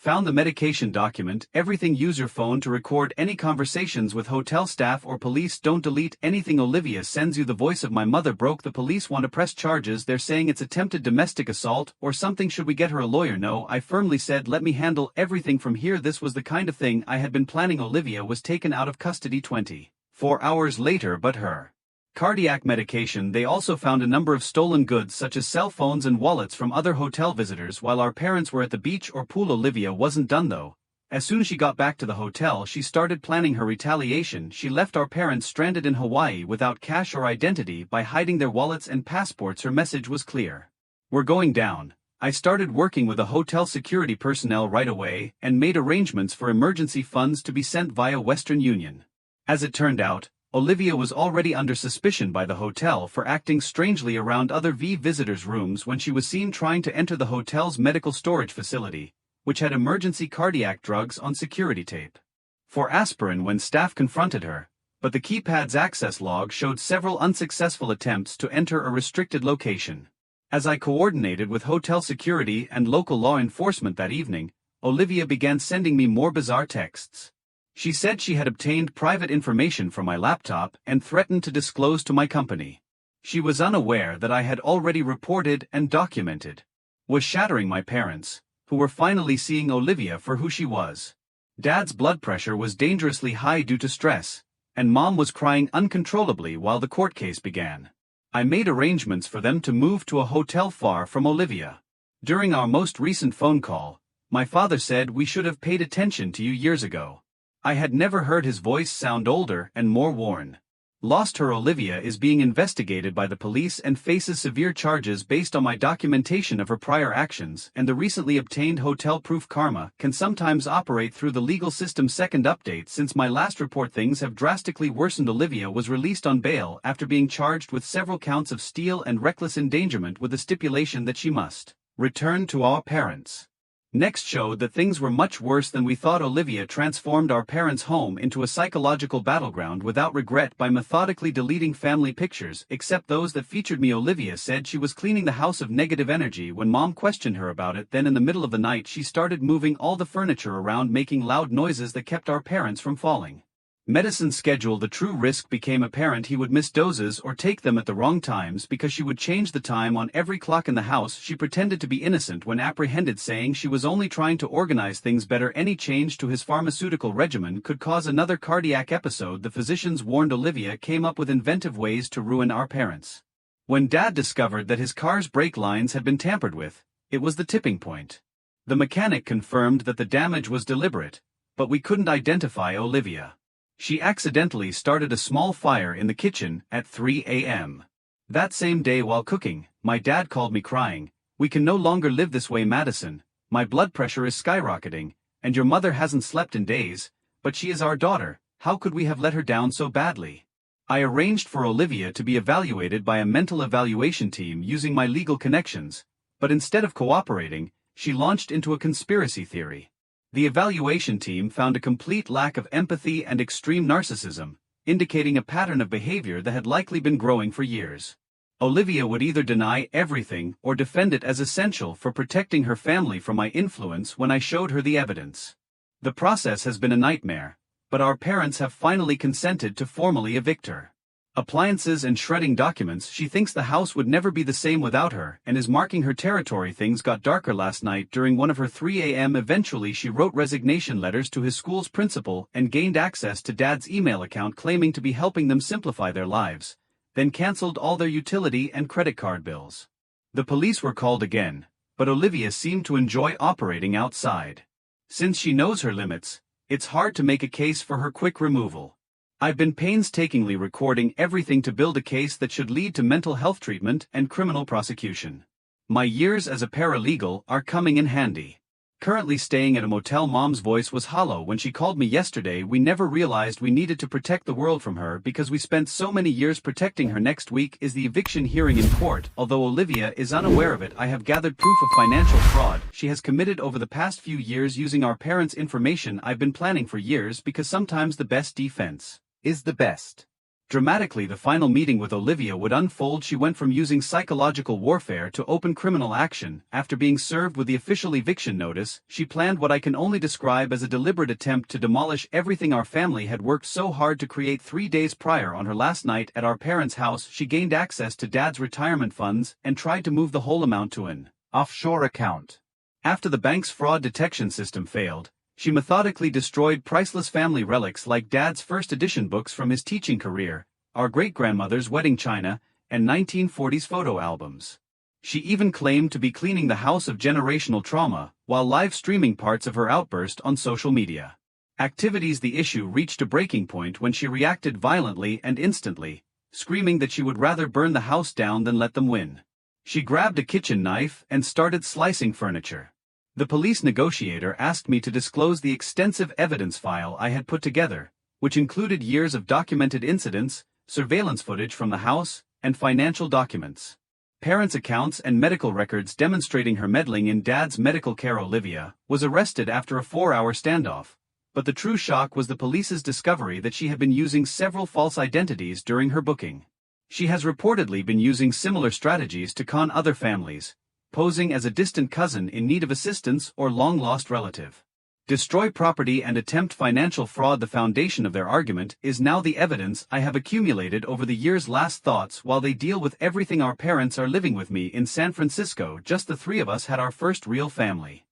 Found the medication document, everything. Use your phone to record any conversations with hotel staff or police. Don't delete anything Olivia sends you. The voice of my mother broke. The police want to press charges. They're saying it's attempted domestic assault or something. Should we get her a lawyer? No, I firmly said, let me handle everything from here. This was the kind of thing I had been planning. Olivia was taken out of custody 24 hours later, but her cardiac medication. They also found a number of stolen goods such as cell phones and wallets from other hotel visitors while our parents were at the beach or pool. Olivia wasn't done though. As soon as she got back to the hotel, she started planning her retaliation. She left our parents stranded in Hawaii without cash or identity by hiding their wallets and passports. Her message was clear: we're going down. I started working with a hotel security personnel right away and made arrangements for emergency funds to be sent via Western Union. As it turned out, Olivia was already under suspicion by the hotel for acting strangely around other visitors' rooms when she was seen trying to enter the hotel's medical storage facility, which had emergency cardiac drugs on security tape for aspirin when staff confronted her, but the keypad's access log showed several unsuccessful attempts to enter a restricted location. As I coordinated with hotel security and local law enforcement that evening, Olivia began sending me more bizarre texts. She said she had obtained private information from my laptop and threatened to disclose to my company. She was unaware that I had already reported and documented. Was shattering my parents, who were finally seeing Olivia for who she was. Dad's blood pressure was dangerously high due to stress, and Mom was crying uncontrollably while the court case began. I made arrangements for them to move to a hotel far from Olivia. During our most recent phone call, my father said we should have paid attention to you years ago. I had never heard his voice sound older and more worn. Lost her. Olivia is being investigated by the police and faces severe charges based on my documentation of her prior actions, and the recently obtained hotel proof. Karma can sometimes operate through the legal system. Second update: since my last report, things have drastically worsened. Olivia was released on bail after being charged with several counts of steal and reckless endangerment with the stipulation that she must return to our parents. Next showed that things were much worse than we thought. Olivia transformed our parents' home into a psychological battleground without regret by methodically deleting family pictures except those that featured me. Olivia said she was cleaning the house of negative energy when Mom questioned her about it. Then in the middle of the night she started moving all the furniture around, making loud noises that kept our parents from falling. Medicine schedule: the true risk became apparent. He would miss doses or take them at the wrong times because she would change the time on every clock in the house. She pretended to be innocent when apprehended, saying she was only trying to organize things better. Any change to his pharmaceutical regimen could cause another cardiac episode. The physicians warned. Olivia came up with inventive ways to ruin our parents. When Dad discovered that his car's brake lines had been tampered with, it was the tipping point. The mechanic confirmed that the damage was deliberate, but we couldn't identify Olivia. She accidentally started a small fire in the kitchen at 3 a.m. That same day while cooking, my dad called me crying, "We can no longer live this way, Madison. My blood pressure is skyrocketing, and your mother hasn't slept in days, but she is our daughter. How could we have let her down so badly?" I arranged for Olivia to be evaluated by a mental evaluation team using my legal connections, but instead of cooperating, she launched into a conspiracy theory. The evaluation team found a complete lack of empathy and extreme narcissism, indicating a pattern of behavior that had likely been growing for years. Olivia would either deny everything or defend it as essential for protecting her family from my influence when I showed her the evidence. The process has been a nightmare, but our parents have finally consented to formally evict her. Appliances and shredding documents. She thinks the house would never be the same without her and is marking her territory. Things got darker last night during one of her 3 a.m. Eventually she wrote resignation letters to his school's principal and gained access to Dad's email account, claiming to be helping them simplify their lives, then canceled all their utility and credit card bills. The police were called again, but Olivia seemed to enjoy operating outside. Since she knows her limits, it's hard to make a case for her quick removal. I've been painstakingly recording everything to build a case that should lead to mental health treatment and criminal prosecution. My years as a paralegal are coming in handy. Currently staying at a motel. Mom's voice was hollow when she called me yesterday. We never realized we needed to protect the world from her because we spent so many years protecting her. Next week is the eviction hearing in court. Although Olivia is unaware of it, I have gathered proof of financial fraud she has committed over the past few years using our parents' information. I've been planning for years because sometimes the best defense is the best. Dramatically, the final meeting with Olivia would unfold. She went from using psychological warfare to open criminal action. After being served with the official eviction notice, she planned what I can only describe as a deliberate attempt to demolish everything our family had worked so hard to create. 3 days prior, on her last night at our parents' house, she gained access to Dad's retirement funds and tried to move the whole amount to an offshore account. After the bank's fraud detection system failed, she methodically destroyed priceless family relics like Dad's first edition books from his teaching career, our great-grandmother's wedding china, and 1940s photo albums. She even claimed to be cleaning the house of generational trauma while live streaming parts of her outburst on social media activities. The issue reached a breaking point when she reacted violently and instantly, screaming that she would rather burn the house down than let them win. She grabbed a kitchen knife and started slicing furniture. The police negotiator asked me to disclose the extensive evidence file I had put together, which included years of documented incidents, surveillance footage from the house, and financial documents. Parents' accounts and medical records demonstrating her meddling in Dad's medical care. Olivia was arrested after a 4-hour standoff, but the true shock was the police's discovery that she had been using several false identities during her booking. She has reportedly been using similar strategies to con other families, posing as a distant cousin in need of assistance or long-lost relative. Destroy property and attempt financial fraud. The foundation of their argument is now the evidence I have accumulated over the years. Last thoughts while they deal with everything. Our parents are living with me in San Francisco. Just the three of us had our first real family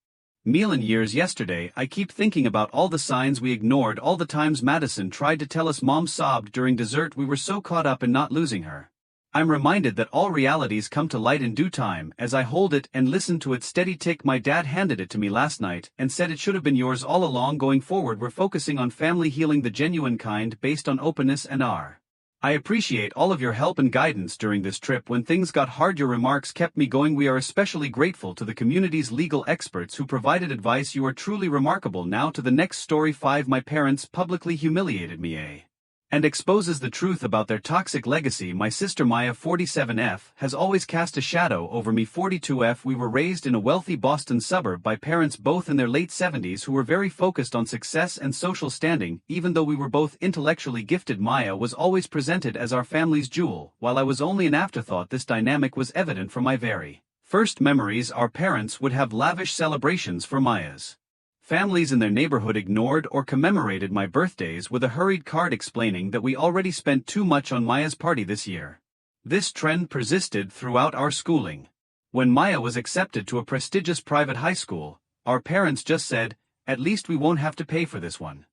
meal in years. Yesterday, I keep thinking about all the signs we ignored, all the times Madison tried to tell us. Mom sobbed during dessert. We were so caught up in not losing her. I'm reminded that all realities come to light in due time as I hold it and listen to its steady tick. My dad handed it to me last night and said it should have been yours all along. Going forward, we're focusing on family healing, the genuine kind, based on openness and I appreciate all of your help and guidance during this trip. When things got hard, your remarks kept me going. We are especially grateful to the community's legal experts who provided advice. You are truly remarkable. Now to the next story. 5. My parents publicly humiliated me, and exposes the truth about their toxic legacy. My sister Maya, 47F, has always cast a shadow over me, 42F. We were raised in a wealthy Boston suburb by parents both in their late 70s who were very focused on success and social standing. Even though we were both intellectually gifted, Maya was always presented as our family's jewel, while I was only an afterthought. This dynamic was evident from my very first memories. Our parents would have lavish celebrations for Maya's families in their neighborhood ignored or commemorated my birthdays with a hurried card explaining that we already spent too much on Maya's party this year. This trend persisted throughout our schooling. When Maya was accepted to a prestigious private high school, our parents just said, "At least we won't have to pay for this one."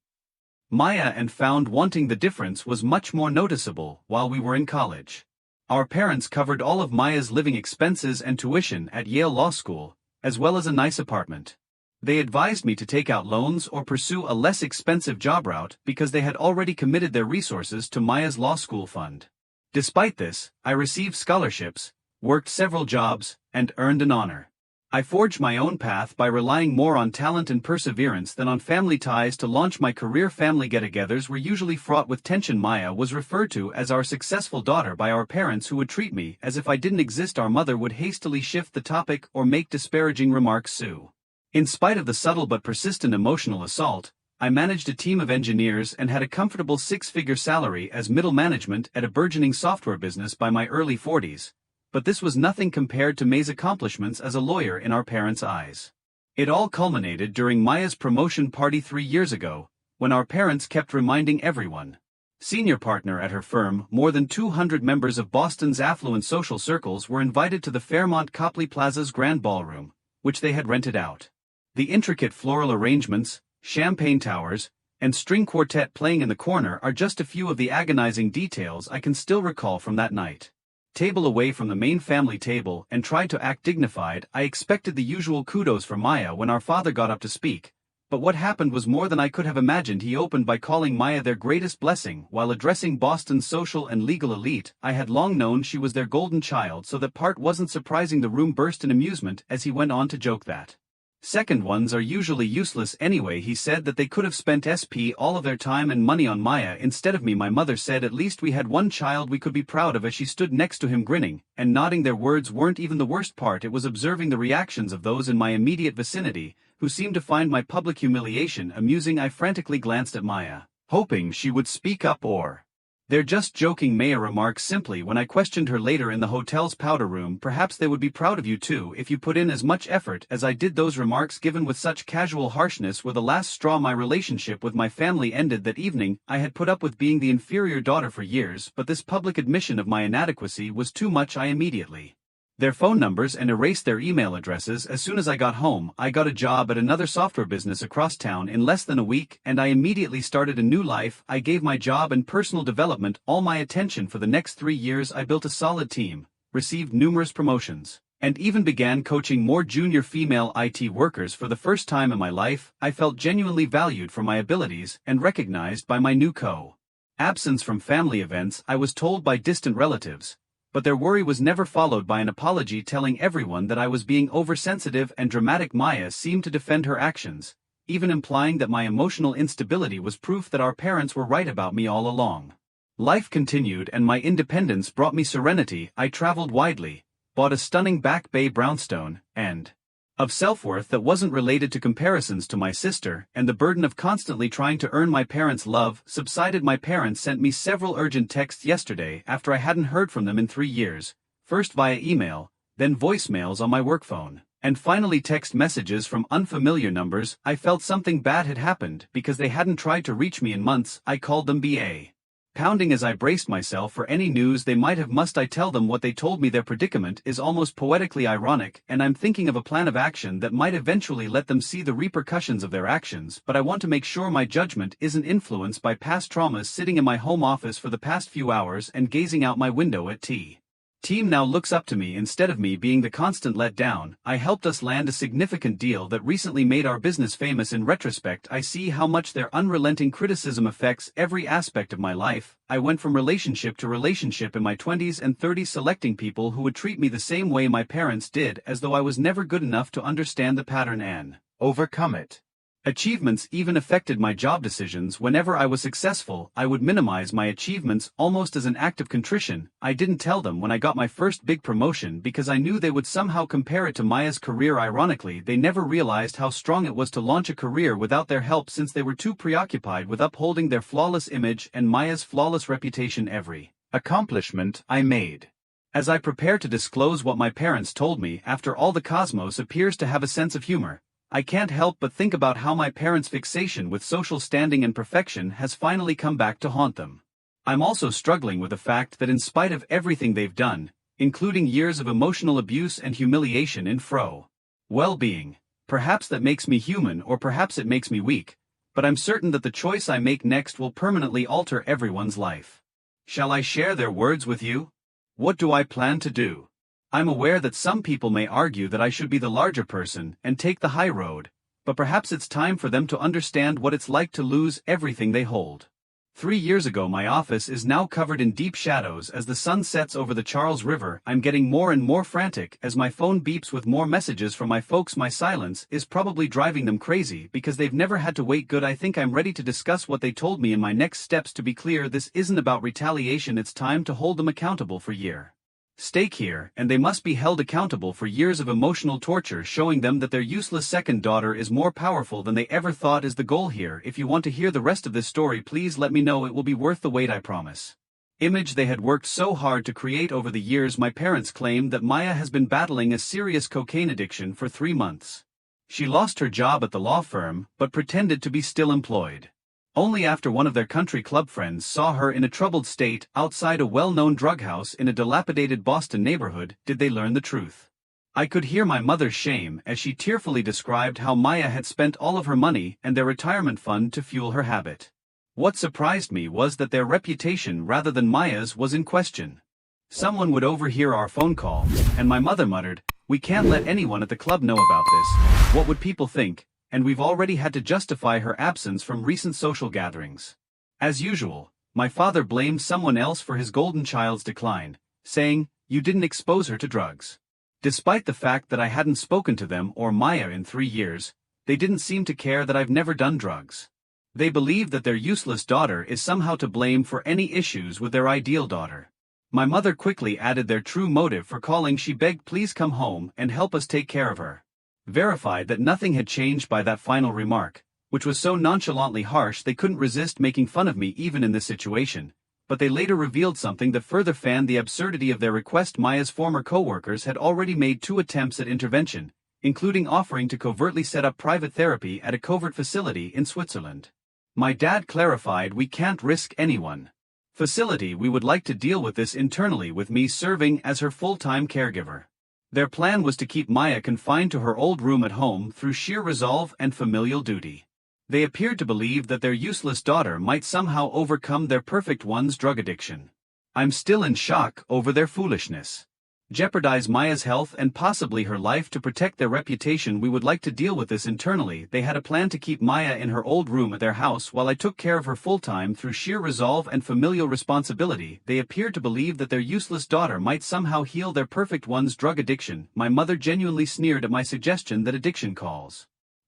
Maya and found wanting the difference was much more noticeable while we were in college. Our parents covered all of Maya's living expenses and tuition at Yale Law School, as well as a nice apartment. They advised me to take out loans or pursue a less expensive job route because they had already committed their resources to Maya's law school fund. Despite this, I received scholarships, worked several jobs, and earned an honor. I forged my own path by relying more on talent and perseverance than on family ties to launch my career. Family get-togethers were usually fraught with tension. Maya was referred to as our successful daughter by our parents, who would treat me as if I didn't exist. Our mother would hastily shift the topic or make disparaging remarks. In spite of the subtle but persistent emotional assault, I managed a team of engineers and had a comfortable 6-figure salary as middle management at a burgeoning software business by my early 40s, but this was nothing compared to May's accomplishments as a lawyer in our parents' eyes. It all culminated during Maya's promotion party 3 years ago, when our parents kept reminding everyone. Senior partner at her firm, more than 200 members of Boston's affluent social circles were invited to the Fairmont Copley Plaza's grand ballroom, which they had rented out. The intricate floral arrangements, champagne towers, and string quartet playing in the corner are just a few of the agonizing details I can still recall from that night. Table away from the main family table and tried to act dignified. I expected the usual kudos from Maya when our father got up to speak, But what happened was more than I could have imagined. He opened by calling Maya their greatest blessing. While addressing Boston's social and legal elite, I had long known she was their golden child, so that part wasn't surprising. The room burst in amusement as he went on to joke that second ones are usually useless anyway. He said that they could have spent all of their time and money on Maya instead of me. My mother said at least we had one child we could be proud of as she stood next to him grinning and nodding. Their words weren't even the worst part, it was observing the reactions of those in my immediate vicinity, who seemed to find my public humiliation amusing. I frantically glanced at Maya, hoping she would speak up or "They're just joking," Maya remarked simply when I questioned her later in the hotel's powder room. "Perhaps they would be proud of you too if you put in as much effort as I did." Those remarks given with such casual harshness were the last straw. My relationship with my family ended that evening. I had put up with being the inferior daughter for years, but this public admission of my inadequacy was too much. I immediately their phone numbers and erased their email addresses. As soon as I got home, I got a job at another software business across town in less than a week, and I immediately started a new life. I gave my job and personal development all my attention for the next 3 years. I built a solid team, received numerous promotions, and even began coaching more junior female IT workers. For the first time in my life, I felt genuinely valued for my abilities and recognized by my new absence from family events. I was told by distant relatives, but their worry was never followed by an apology, telling everyone that I was being oversensitive and dramatic. Maya seemed to defend her actions, even implying that my emotional instability was proof that our parents were right about me all along. Life continued and my independence brought me serenity. I traveled widely, bought a stunning Back Bay brownstone, and of self-worth that wasn't related to comparisons to my sister, and the burden of constantly trying to earn my parents' love subsided. My parents sent me several urgent texts yesterday after I hadn't heard from them in 3 years, first via email, then voicemails on my work phone, and finally text messages from unfamiliar numbers. I felt something bad had happened because they hadn't tried to reach me in months. I called them pounding as I braced myself for any news they might have. Must I tell them what they told me? Their predicament is almost poetically ironic, and I'm thinking of a plan of action that might eventually let them see the repercussions of their actions, but I want to make sure my judgment isn't influenced by past traumas. Sitting in my home office for the past few hours and gazing out my window at team now looks up to me instead of me being the constant letdown. I helped us land a significant deal that recently made our business famous. In retrospect, I see how much their unrelenting criticism affects every aspect of my life. I went from relationship to relationship in my 20s and 30s, selecting people who would treat me the same way my parents did, as though I was never good enough to understand the pattern and overcome it. Achievements even affected my job decisions. Whenever I was successful, I would minimize my achievements almost as an act of contrition. I didn't tell them when I got my first big promotion because I knew they would somehow compare it to Maya's career. Ironically, they never realized how strong it was to launch a career without their help, since they were too preoccupied with upholding their flawless image and Maya's flawless reputation. Every accomplishment I made. As I prepare to disclose what my parents told me, after all, the cosmos appears to have a sense of humor. I can't help but think about how my parents' fixation with social standing and perfection has finally come back to haunt them. I'm also struggling with the fact that in spite of everything they've done, including years of emotional abuse and humiliation in well-being, perhaps that makes me human, or perhaps it makes me weak, but I'm certain that the choice I make next will permanently alter everyone's life. Shall I share their words with you? What do I plan to do? I'm aware that some people may argue that I should be the larger person and take the high road, but perhaps it's time for them to understand what it's like to lose everything they hold. 3 years ago, my office is now covered in deep shadows as the sun sets over the Charles River. I'm getting more and more frantic as my phone beeps with more messages from my folks. My silence is probably driving them crazy because they've never had to wait. Good. I think I'm ready to discuss what they told me and my next steps. To be clear, this isn't about retaliation. It's time to hold them accountable for stake here, and they must be held accountable for years of emotional torture, showing them that their useless second daughter is more powerful than they ever thought is the goal here. If you want to hear the rest of this story, please let me know. It will be worth the wait, I promise. Image they had worked so hard to create over the years. My parents claim that Maya has been battling a serious cocaine addiction for 3 months. She lost her job at the law firm, but pretended to be still employed. Only after one of their country club friends saw her in a troubled state outside a well-known drug house in a dilapidated Boston neighborhood did they learn the truth. I could hear my mother's shame as she tearfully described how Maya had spent all of her money and their retirement fund to fuel her habit. What surprised me was that their reputation rather than Maya's was in question. Someone would overhear our phone call, and my mother muttered, "We can't let anyone at the club know about this. What would people think?" and we've already had to justify her absence from recent social gatherings. As usual, my father blamed someone else for his golden child's decline, saying, "You didn't expose her to drugs." Despite the fact that I hadn't spoken to them or Maya in 3 years, they didn't seem to care that I've never done drugs. They believe that their useless daughter is somehow to blame for any issues with their ideal daughter. My mother quickly added their true motive for calling. She begged, "Please come home and help us take care of her." Verified that nothing had changed by that final remark, which was so nonchalantly harsh they couldn't resist making fun of me even in this situation, but they later revealed something that further fanned the absurdity of their request. Maya's former co-workers had already made 2 attempts at intervention, including offering to covertly set up private therapy at a covert facility in Switzerland. My dad clarified, "We can't risk anyone. Facility, we would like to deal with this internally with me serving as her full-time caregiver." Their plan was to keep Maya confined to her old room at home through sheer resolve and familial duty. They appeared to believe that their useless daughter might somehow overcome their perfect one's drug addiction. I'm still in shock over their foolishness. Jeopardize Maya's health and possibly her life to protect their reputation. We would like to deal with this internally. They had a plan to keep Maya in her old room at their house while I took care of her full-time through sheer resolve and familial responsibility. They appeared to believe that their useless daughter might somehow heal their perfect one's drug addiction. My mother genuinely sneered at my suggestion that addiction calls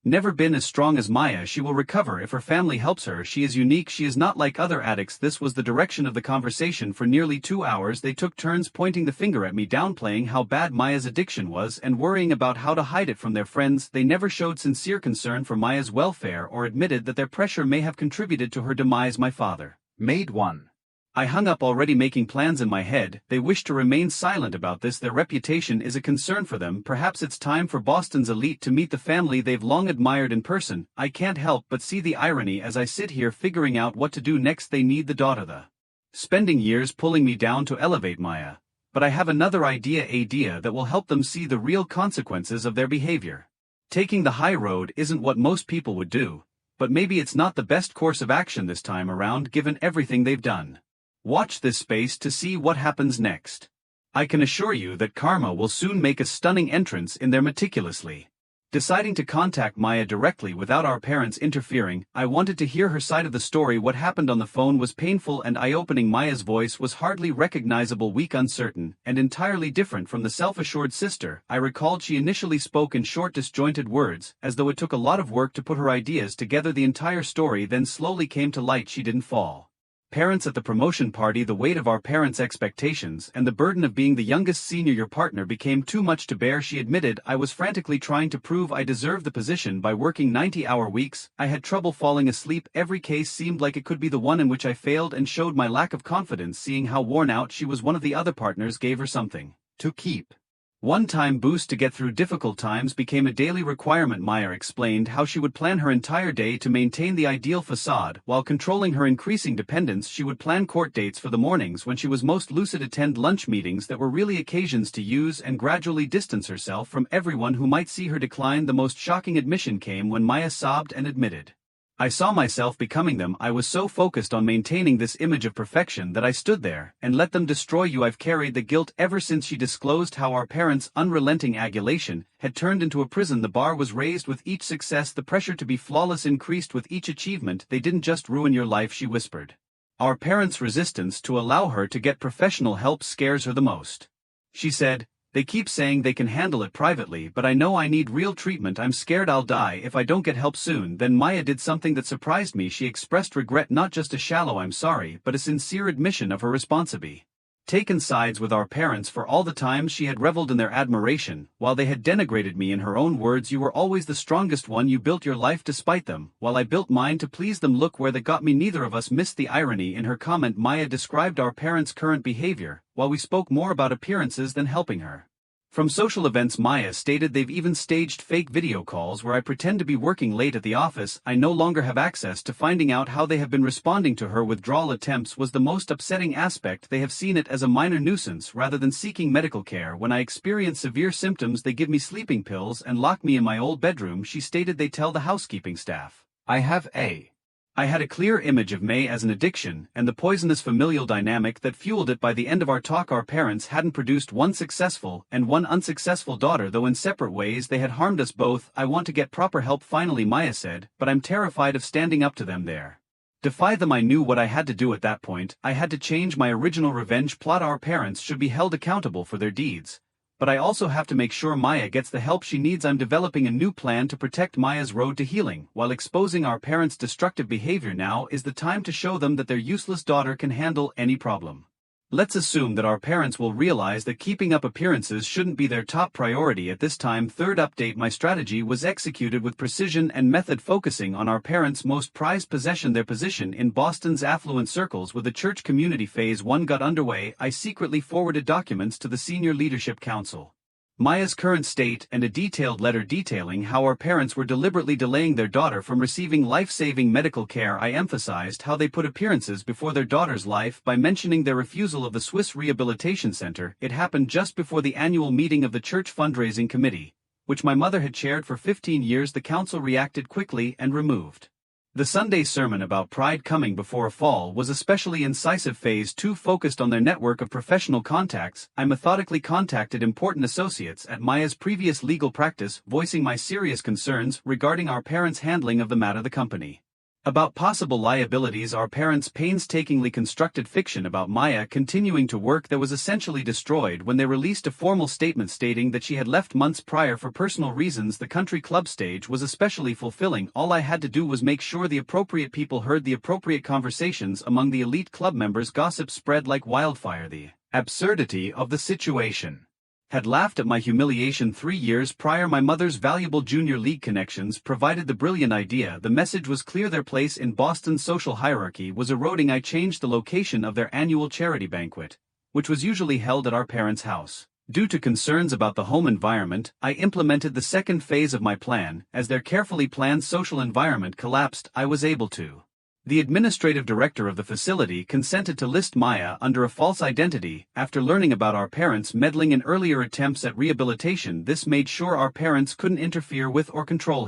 never been as strong as Maya. She will recover if her family helps her. She is unique. She is not like other addicts. This was the direction of the conversation. For nearly 2 hours they took turns pointing the finger at me, downplaying how bad Maya's addiction was and worrying about how to hide it from their friends. They never showed sincere concern for Maya's welfare or admitted that their pressure may have contributed to her demise. My father made one. I hung up, already making plans in my head. They wish to remain silent about this. Their reputation is a concern for them. Perhaps it's time for Boston's elite to meet the family they've long admired in person. I can't help but see the irony as I sit here figuring out what to do next. They need the daughter, spending years pulling me down to elevate Maya. But I have another idea that will help them see the real consequences of their behavior. Taking the high road isn't what most people would do, but maybe it's not the best course of action this time around given everything they've done. Watch this space to see what happens next. I can assure you that karma will soon make a stunning entrance in there meticulously. Deciding to contact Maya directly without our parents interfering, I wanted to hear her side of the story. What happened on the phone was painful and eye-opening. Maya's voice was hardly recognizable, weak, uncertain, and entirely different from the self-assured sister I recalled. She initially spoke in short, disjointed words, as though it took a lot of work to put her ideas together. The entire story then slowly came to light. She didn't fall. Parents at the promotion party. The weight of our parents' expectations and the burden of being the youngest senior your partner became too much to bear. She admitted, "I was frantically trying to prove I deserved the position by working 90-hour weeks. I had trouble falling asleep. Every case seemed like it could be the one in which I failed and showed my lack of confidence." Seeing how worn out she was, one of the other partners gave her something to keep. One-time boost to get through difficult times became a daily requirement. Maya explained how she would plan her entire day to maintain the ideal facade while controlling her increasing dependence. She would plan court dates for the mornings when she was most lucid, attend lunch meetings that were really occasions to use, and gradually distance herself from everyone who might see her decline. The most shocking admission came when Maya sobbed and admitted, "I saw myself becoming them. I was so focused on maintaining this image of perfection that I stood there and let them destroy you. I've carried the guilt ever since." She disclosed how our parents' unrelenting adulation had turned into a prison. The bar was raised with each success. The pressure to be flawless increased with each achievement. "They didn't just ruin your life," she whispered. "Our parents' resistance to allow her to get professional help scares her the most." She said, "They keep saying they can handle it privately, but I know I need real treatment. I'm scared I'll die if I don't get help soon." Then Maya did something that surprised me. She expressed regret, not just a shallow "I'm sorry," but a sincere admission of her responsibility. Taken sides with our parents for all the times she had reveled in their admiration, while they had denigrated me. In her own words, "You were always the strongest one. You built your life despite them, while I built mine to please them. Look where they got me." Neither of us missed the irony in her comment. Maya described our parents' current behavior, while we spoke more about appearances than helping her. From social events, Maya stated, "They've even staged fake video calls where I pretend to be working late at the office. I no longer have access to finding out how they have been responding to her withdrawal attempts was the most upsetting aspect. They have seen it as a minor nuisance rather than seeking medical care. When I experience severe symptoms, they give me sleeping pills and lock me in my old bedroom." She stated, "They tell the housekeeping staff I have a I had a clear image of May as an addiction and the poisonous familial dynamic that fueled it. By the end of our talk, our parents hadn't produced one successful and one unsuccessful daughter, though in separate ways they had harmed us both. I want to get proper help, finally Maya said, but I'm terrified of standing up to them there. Defy them. I knew what I had to do at that point. I had to change my original revenge plot. Our parents should be held accountable for their deeds. But I also have to make sure Maya gets the help she needs. I'm developing a new plan to protect Maya's road to healing, while exposing our parents' destructive behavior. Now is the time to show them that their useless daughter can handle any problem. Let's assume that our parents will realize that keeping up appearances shouldn't be their top priority at this time. Third update: my strategy was executed with precision and method, focusing on our parents' most prized possession, their position in Boston's affluent circles. With the church community, phase 1 got underway. I secretly forwarded documents to the Senior Leadership Council. Maya's current state and a detailed letter detailing how our parents were deliberately delaying their daughter from receiving life-saving medical care. I emphasized how they put appearances before their daughter's life by mentioning their refusal of the Swiss Rehabilitation Center. It happened just before the annual meeting of the church fundraising committee, which my mother had chaired for 15 years. The council reacted quickly and removed the Sunday sermon about pride coming before a fall. Was especially incisive. Phase 2 focused on their network of professional contacts. I methodically contacted important associates at Maya's previous legal practice, voicing my serious concerns regarding our parents' handling of the matter. The company about possible liabilities. Our parents' painstakingly constructed fiction about Maya continuing to work that was essentially destroyed when they released a formal statement stating that she had left months prior for personal reasons. The country club stage was especially fulfilling. All I had to do was make sure the appropriate people heard the appropriate conversations among the elite club members. Gossip spread like wildfire. The absurdity of the situation had laughed at my humiliation 3 years prior. My mother's valuable junior league connections provided the brilliant idea. The message was clear: their place in Boston's social hierarchy was eroding. I changed the location of their annual charity banquet, which was usually held at our parents' house. Due to concerns about the home environment, I implemented the second phase of my plan. As their carefully planned social environment collapsed, I was able to. The administrative director of the facility consented to list Maya under a false identity after learning about our parents' meddling in earlier attempts at rehabilitation. This made sure our parents couldn't interfere with or control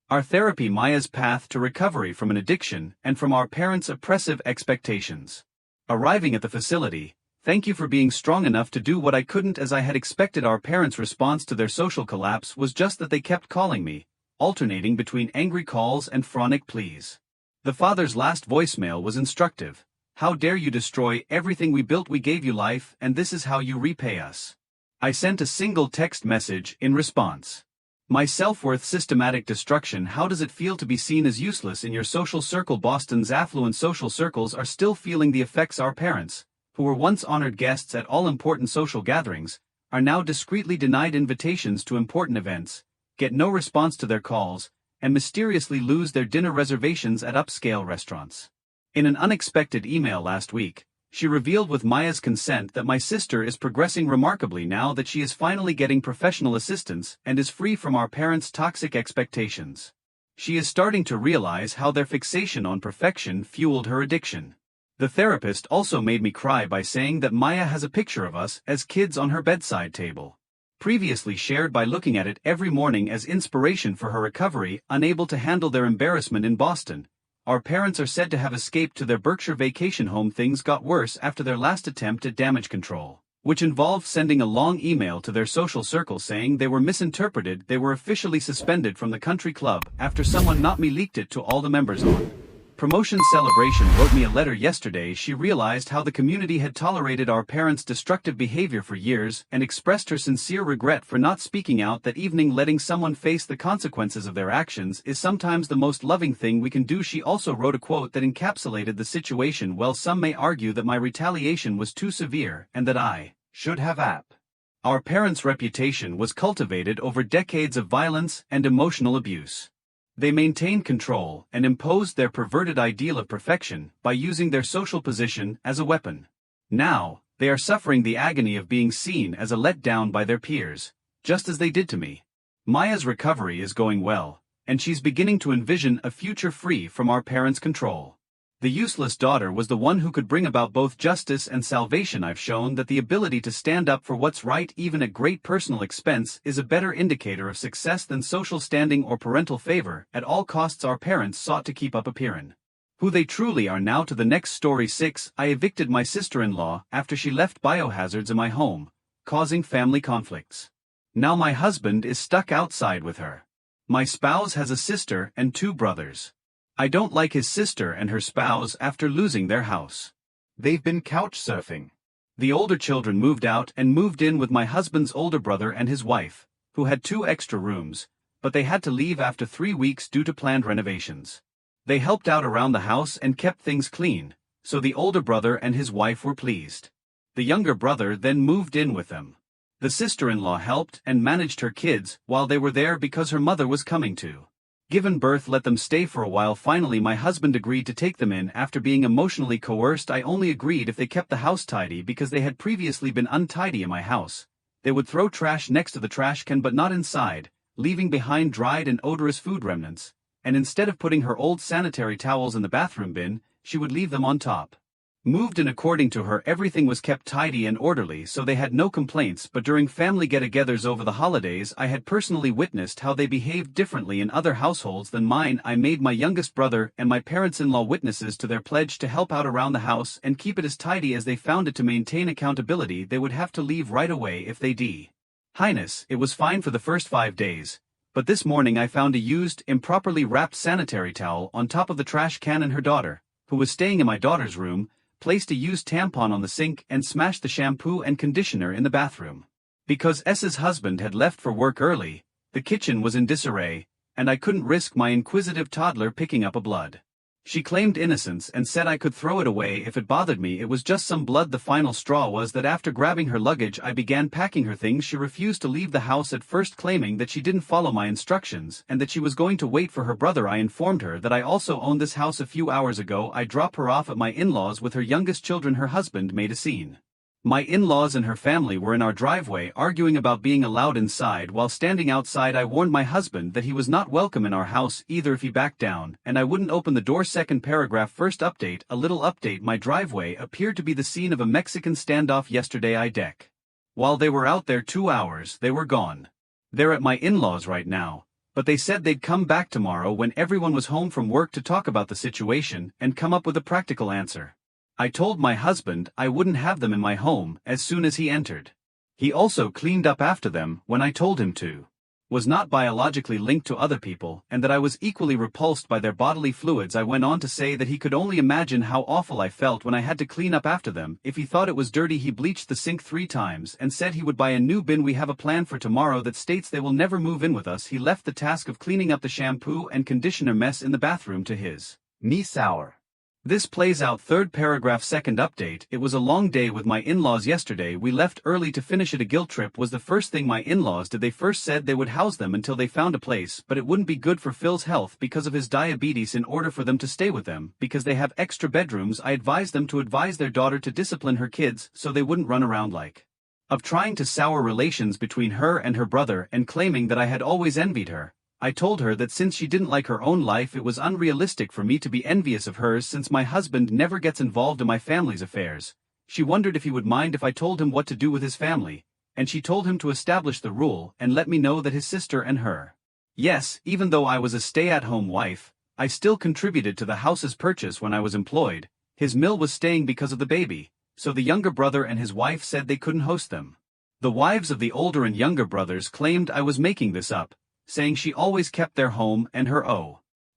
our therapy, Maya's path to recovery from an addiction, and from our parents' oppressive expectations. Arriving at the facility, thank you for being strong enough to do what I couldn't. As I had expected, our parents' response to their social collapse was just that they kept calling me, alternating between angry calls and frantic pleas. The father's last voicemail was instructive. How dare you destroy everything we built? We gave you life, and this is how you repay us. I sent a single text message in response. My self-worth: systematic destruction. How does it feel to be seen as useless in your social circle? Boston's affluent social circles are still feeling the effects. Our parents, who were once honored guests at all important social gatherings, are now discreetly denied invitations to important events, get no response to their calls, and mysteriously lose their dinner reservations at upscale restaurants. In an unexpected email last week, she revealed with Maya's consent that my sister is progressing remarkably now that she is finally getting professional assistance and is free from our parents' toxic expectations. She is starting to realize how their fixation on perfection fueled her addiction. The therapist also made me cry by saying that Maya has a picture of us as kids on her bedside table, previously shared, by looking at it every morning as inspiration for her recovery. Unable to handle their embarrassment in Boston, our parents are said to have escaped to their Berkshire vacation home. Things got worse after their last attempt at damage control, which involved sending a long email to their social circle saying they were misinterpreted. They were officially suspended from the country club after someone, not me, leaked it to all the members. On Promotion Celebration wrote me a letter yesterday. She realized how the community had tolerated our parents' destructive behavior for years and expressed her sincere regret for not speaking out that evening. Letting someone face the consequences of their actions is sometimes the most loving thing we can do. She also wrote a quote that encapsulated the situation well. Some may argue that my retaliation was too severe and that I should have up. Our parents' reputation was cultivated over decades of violence and emotional abuse. They maintained control and imposed their perverted ideal of perfection by using their social position as a weapon. Now, they are suffering the agony of being seen as a letdown by their peers, just as they did to me. Maya's recovery is going well, and she's beginning to envision a future free from our parents' control. The useless daughter was the one who could bring about both justice and salvation. I've shown that the ability to stand up for what's right, even at great personal expense, is a better indicator of success than social standing or parental favor. At all costs, our parents sought to keep up appearance. Who they truly are now. To the next story. 6. I evicted my sister-in-law after she left biohazards in my home, causing family conflicts. Now my husband is stuck outside with her. My spouse has a sister and 2 brothers. I don't like his sister and her spouse after losing their house. They've been couch surfing. The older children moved out and moved in with my husband's older brother and his wife, who had 2 extra rooms, but they had to leave after 3 weeks due to planned renovations. They helped out around the house and kept things clean, so the older brother and his wife were pleased. The younger brother then moved in with them. The sister-in-law helped and managed her kids while they were there because her mother was coming to given birth. Let them stay for a while. Finally my husband agreed to take them in after being emotionally coerced. I only agreed if they kept the house tidy because they had previously been untidy in my house. They would throw trash next to the trash can but not inside, leaving behind dried and odorous food remnants, and instead of putting her old sanitary towels in the bathroom bin, she would leave them on top. Moved in. According to her, everything was kept tidy and orderly, so they had no complaints. But during family get-togethers over the holidays, I had personally witnessed how they behaved differently in other households than mine. I made my youngest brother and my parents-in-law witnesses to their pledge to help out around the house and keep it as tidy as they found it. To maintain accountability, they would have to leave right away if they did. Highness, it was fine for the first 5 days, but this morning I found a used, improperly wrapped sanitary towel on top of the trash can, and her daughter, who was staying in my daughter's room, placed a used tampon on the sink and smashed the shampoo and conditioner in the bathroom. Because S's husband had left for work early, the kitchen was in disarray, and I couldn't risk my inquisitive toddler picking up a blood. She claimed innocence and said I could throw it away if it bothered me. It was just some blood. The final straw was that after grabbing her luggage I began packing her things. She refused to leave the house, at first claiming that she didn't follow my instructions and that she was going to wait for her brother. I informed her that I also owned this house a few hours ago. I dropped her off at my in-laws with her youngest children. Her husband made a scene. My in-laws and her family were in our driveway arguing about being allowed inside. While standing outside, I warned my husband that he was not welcome in our house either if he backed down, and I wouldn't open the door. Second paragraph. First update. A little update. My driveway appeared to be the scene of a Mexican standoff yesterday. I deck. While they were out there 2 hours, they were gone. They're at my in-laws right now, but they said they'd come back tomorrow when everyone was home from work to talk about the situation and come up with a practical answer. I told my husband I wouldn't have them in my home as soon as he entered. He also cleaned up after them when I told him to. Was not biologically linked to other people, and that I was equally repulsed by their bodily fluids. I went on to say that he could only imagine how awful I felt when I had to clean up after them. If he thought it was dirty, he bleached the sink 3 times and said he would buy a new bin. We have a plan for tomorrow that states they will never move in with us. He left the task of cleaning up the shampoo and conditioner mess in the bathroom to his niece Sour. This plays out. Third paragraph. Second update. It was a long day with my in-laws yesterday. We left early to finish it. A guilt trip was the first thing my in-laws did. They first said they would house them until they found a place, but it wouldn't be good for Phil's health because of his diabetes. In order for them to stay with them, because they have extra bedrooms, I advised them to advise their daughter to discipline her kids so they wouldn't run around like of trying to sour relations between her and her brother and claiming that I had always envied her. I told her that since she didn't like her own life, it was unrealistic for me to be envious of hers since my husband never gets involved in my family's affairs. She wondered if he would mind if I told him what to do with his family, and she told him to establish the rule and let me know that his sister and her. Yes, even though I was a stay-at-home wife, I still contributed to the house's purchase when I was employed. His mill was staying because of the baby, so the younger brother and his wife said they couldn't host them. The wives of the older and younger brothers claimed I was making this up, saying she always kept their home and her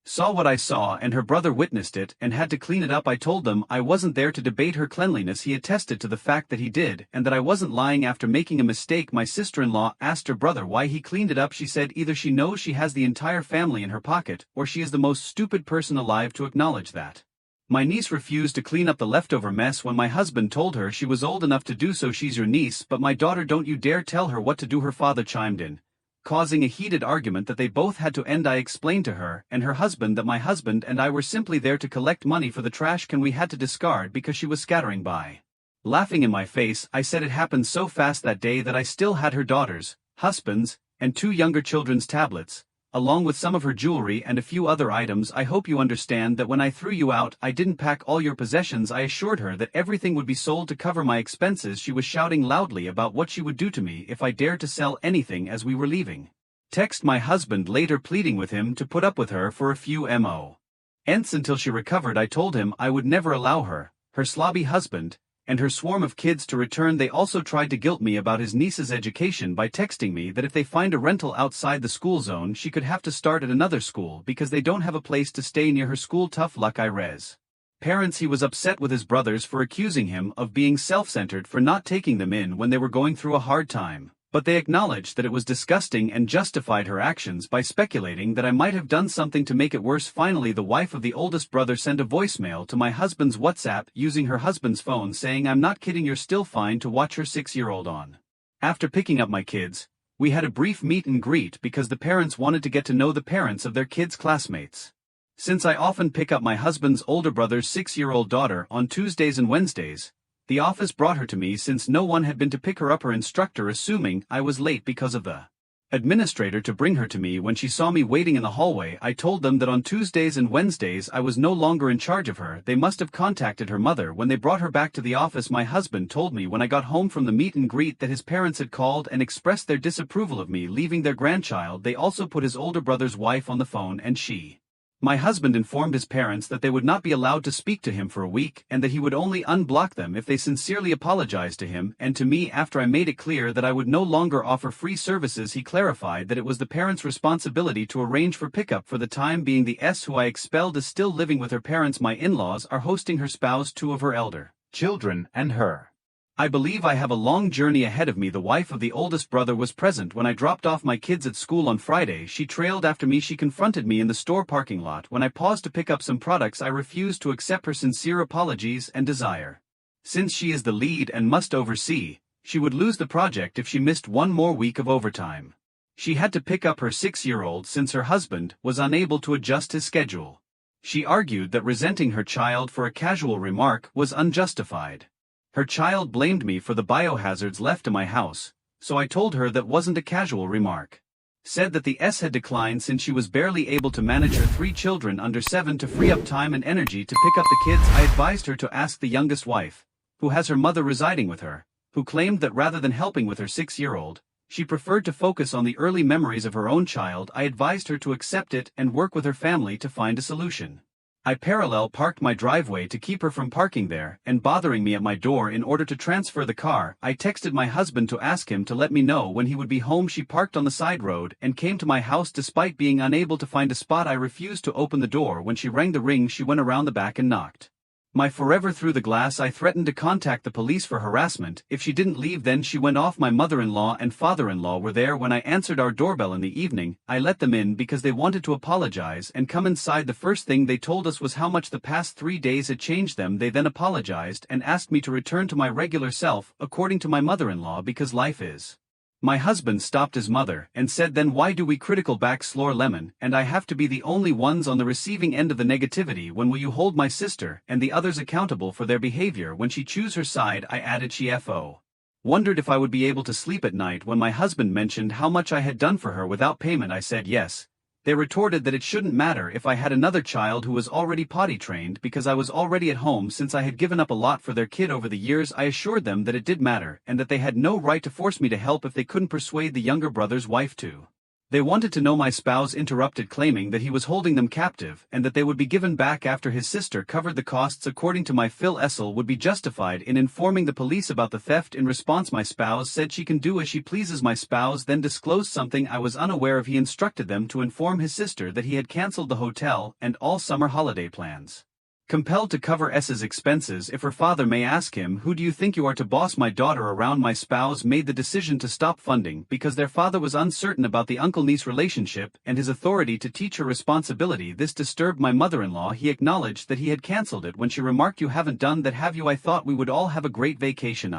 saw what I saw and her brother witnessed it and had to clean it up. I told them I wasn't there to debate her cleanliness. He attested to the fact that he did and that I wasn't lying. After making a mistake, my sister-in-law asked her brother why he cleaned it up. She said either she knows she has the entire family in her pocket or she is the most stupid person alive to acknowledge that. My niece refused to clean up the leftover mess when my husband told her she was old enough to do so. She's your niece, but my daughter, don't you dare tell her what to do. Her father chimed in, causing a heated argument that they both had to end. I explained to her and her husband that my husband and I were simply there to collect money for the trash can we had to discard because she was scattering by. Laughing in my face, I said it happened so fast that day that I still had her daughters, husbands, and 2 younger children's tablets, along with some of her jewelry and a few other items. I hope you understand that when I threw you out, I didn't pack all your possessions. I assured her that everything would be sold to cover my expenses. She was shouting loudly about what she would do to me if I dared to sell anything as we were leaving. Text my husband later pleading with him to put up with her for a few mo. Hence until she recovered I told him I would never allow her slobby husband, and her swarm of kids to return. They also tried to guilt me about his niece's education by texting me that if they find a rental outside the school zone she could have to start at another school because they don't have a place to stay near her school. Tough luck I res. Parents. He was upset with his brothers for accusing him of being self-centered for not taking them in when they were going through a hard time, but they acknowledged that it was disgusting and justified her actions by speculating that I might have done something to make it worse. Finally, the wife of the oldest brother sent a voicemail to my husband's WhatsApp using her husband's phone saying, "I'm not kidding, you're still fine to watch her 6-year-old on." After picking up my kids, we had a brief meet and greet because the parents wanted to get to know the parents of their kids' classmates. Since I often pick up my husband's older brother's 6-year-old daughter on Tuesdays and Wednesdays, the office brought her to me since no one had been to pick her up. Her instructor, assuming I was late because of the administrator, to bring her to me. When she saw me waiting in the hallway, I told them that on Tuesdays and Wednesdays I was no longer in charge of her. They must have contacted her mother when they brought her back to the office. My husband told me when I got home from the meet and greet that his parents had called and expressed their disapproval of me leaving their grandchild. They also put his older brother's wife on the phone and my husband informed his parents that they would not be allowed to speak to him for a week and that he would only unblock them if they sincerely apologized to him and to me after I made it clear that I would no longer offer free services. He clarified that it was the parents' responsibility to arrange for pickup for the time being. The S who I expelled is still living with her parents. My in-laws are hosting her spouse, 2 of her elder children, and her. I believe I have a long journey ahead of me. The wife of the oldest brother was present when I dropped off my kids at school on Friday. She trailed after me. She confronted me in the store parking lot when I paused to pick up some products. I refused to accept her sincere apologies and desire. Since she is the lead and must oversee, she would lose the project if she missed one more week of overtime. She had to pick up her 6-year-old since her husband was unable to adjust his schedule. She argued that resenting her child for a casual remark was unjustified. Her child blamed me for the biohazards left to my house, so I told her that wasn't a casual remark. Said that the S had declined since she was barely able to manage her 3 children under 7 to free up time and energy to pick up the kids. I advised her to ask the youngest wife, who has her mother residing with her, who claimed that rather than helping with her 6-year-old, she preferred to focus on the early memories of her own child. I advised her to accept it and work with her family to find a solution. I parallel parked my driveway to keep her from parking there and bothering me at my door in order to transfer the car. I texted my husband to ask him to let me know when he would be home. She parked on the side road and came to my house despite being unable to find a spot. I refused to open the door. When she rang the ring, she went around the back and knocked my forever through the glass. I threatened to contact the police for harassment if she didn't leave. Then she went off. My mother-in-law and father-in-law were there when I answered our doorbell in the evening. I let them in because they wanted to apologize and come inside. The first thing they told us was how much the past 3 days had changed them. They then apologized and asked me to return to my regular self, according to my mother-in-law, because life is. My husband stopped his mother and said, "Then why do we critical back Slor Lemon and I have to be the only ones on the receiving end of the negativity? When will you hold my sister and the others accountable for their behavior when she choose her side?" I added she wondered if I would be able to sleep at night. When my husband mentioned how much I had done for her without payment, I said yes. They retorted that it shouldn't matter if I had another child who was already potty trained because I was already at home since I had given up a lot for their kid over the years. I assured them that it did matter and that they had no right to force me to help if they couldn't persuade the younger brother's wife to. They wanted to know. My spouse interrupted, claiming that he was holding them captive and that they would be given back after his sister covered the costs. According to my Phil Essel would be justified in informing the police about the theft. In response, my spouse said she can do as she pleases. My spouse then disclosed something I was unaware of. He instructed them to inform his sister that he had cancelled the hotel and all summer holiday plans. Compelled to cover S's expenses if her father may ask him, "Who do you think you are to boss my daughter around?" My spouse made the decision to stop funding because their father was uncertain about the uncle-niece relationship and his authority to teach her responsibility. This disturbed my mother-in-law. He acknowledged that he had cancelled it when she remarked, "You haven't done that, have you? I thought we would all have a great vacation."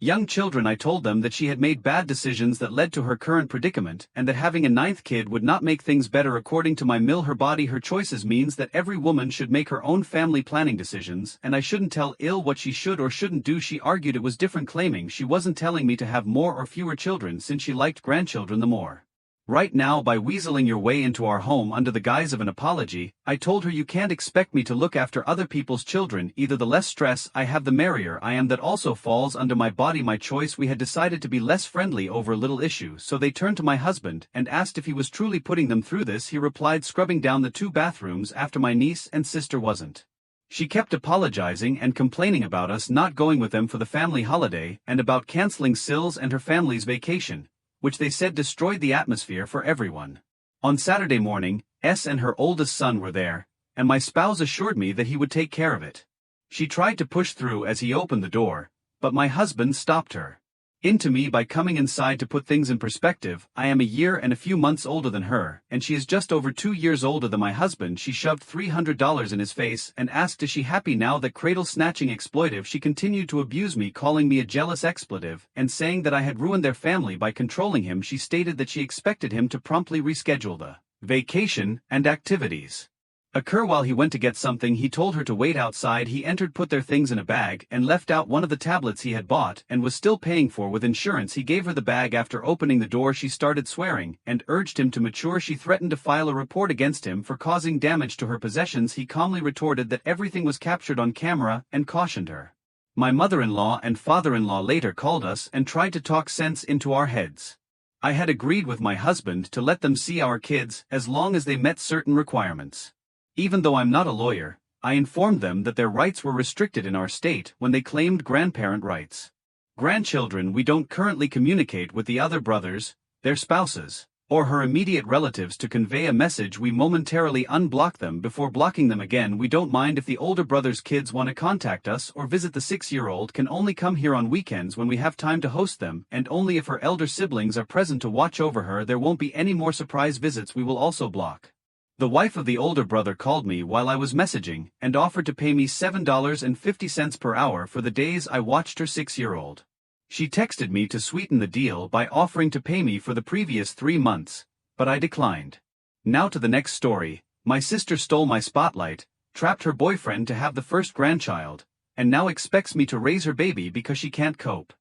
Young children. I told them that she had made bad decisions that led to her current predicament and that having a 9th kid would not make things better. According to my mill, her body, her choices means that every woman should make her own family planning decisions and I shouldn't tell ill what she should or shouldn't do. She argued it was different, claiming she wasn't telling me to have more or fewer children since she liked grandchildren the more. Right now, by weaseling your way into our home under the guise of an apology, I told her you can't expect me to look after other people's children. Either the less stress I have the merrier I am. That also falls under my body, my choice. We had decided to be less friendly over a little issue, so they turned to my husband and asked if he was truly putting them through this. He replied, scrubbing down the 2 bathrooms after my niece and sister wasn't. She kept apologizing and complaining about us not going with them for the family holiday and about canceling Sil's and her family's vacation, which they said destroyed the atmosphere for everyone. On Saturday morning, S and her oldest son were there, and my spouse assured me that he would take care of it. She tried to push through as he opened the door, but my husband stopped her. Into me by coming inside. To put things in perspective, I am a year and a few months older than her, and she is just over 2 years older than my husband. She shoved $300 in his face and asked, is she happy now? That cradle-snatching exploitive. She continued to abuse me, calling me a jealous expletive, and saying that I had ruined their family by controlling him. She stated that she expected him to promptly reschedule the vacation and activities occur while he went to get something. He told her to wait outside. He entered, put their things in a bag, and left out one of the tablets he had bought and was still paying for with insurance. He gave her the bag. After opening the door, she started swearing and urged him to mature. She threatened to file a report against him for causing damage to her possessions. He calmly retorted that everything was captured on camera and cautioned her. My mother-in-law and father-in-law later called us and tried to talk sense into our heads. I had agreed with my husband to let them see our kids as long as they met certain requirements. Even though I'm not a lawyer, I informed them that their rights were restricted in our state when they claimed grandparent rights. Grandchildren, we don't currently communicate with the other brothers, their spouses, or her immediate relatives to convey a message. We momentarily unblock them before blocking them again. We don't mind if the older brother's kids want to contact us or visit. The 6-year-old can only come here on weekends when we have time to host them, and only if her elder siblings are present to watch over her. There won't be any more surprise visits. We will also block. The wife of the older brother called me while I was messaging and offered to pay me $7.50 per hour for the days I watched her 6-year-old. She texted me to sweeten the deal by offering to pay me for the previous 3 months, but I declined. Now to the next story. My sister stole my spotlight, trapped her boyfriend to have the first grandchild, and now expects me to raise her baby because she can't cope.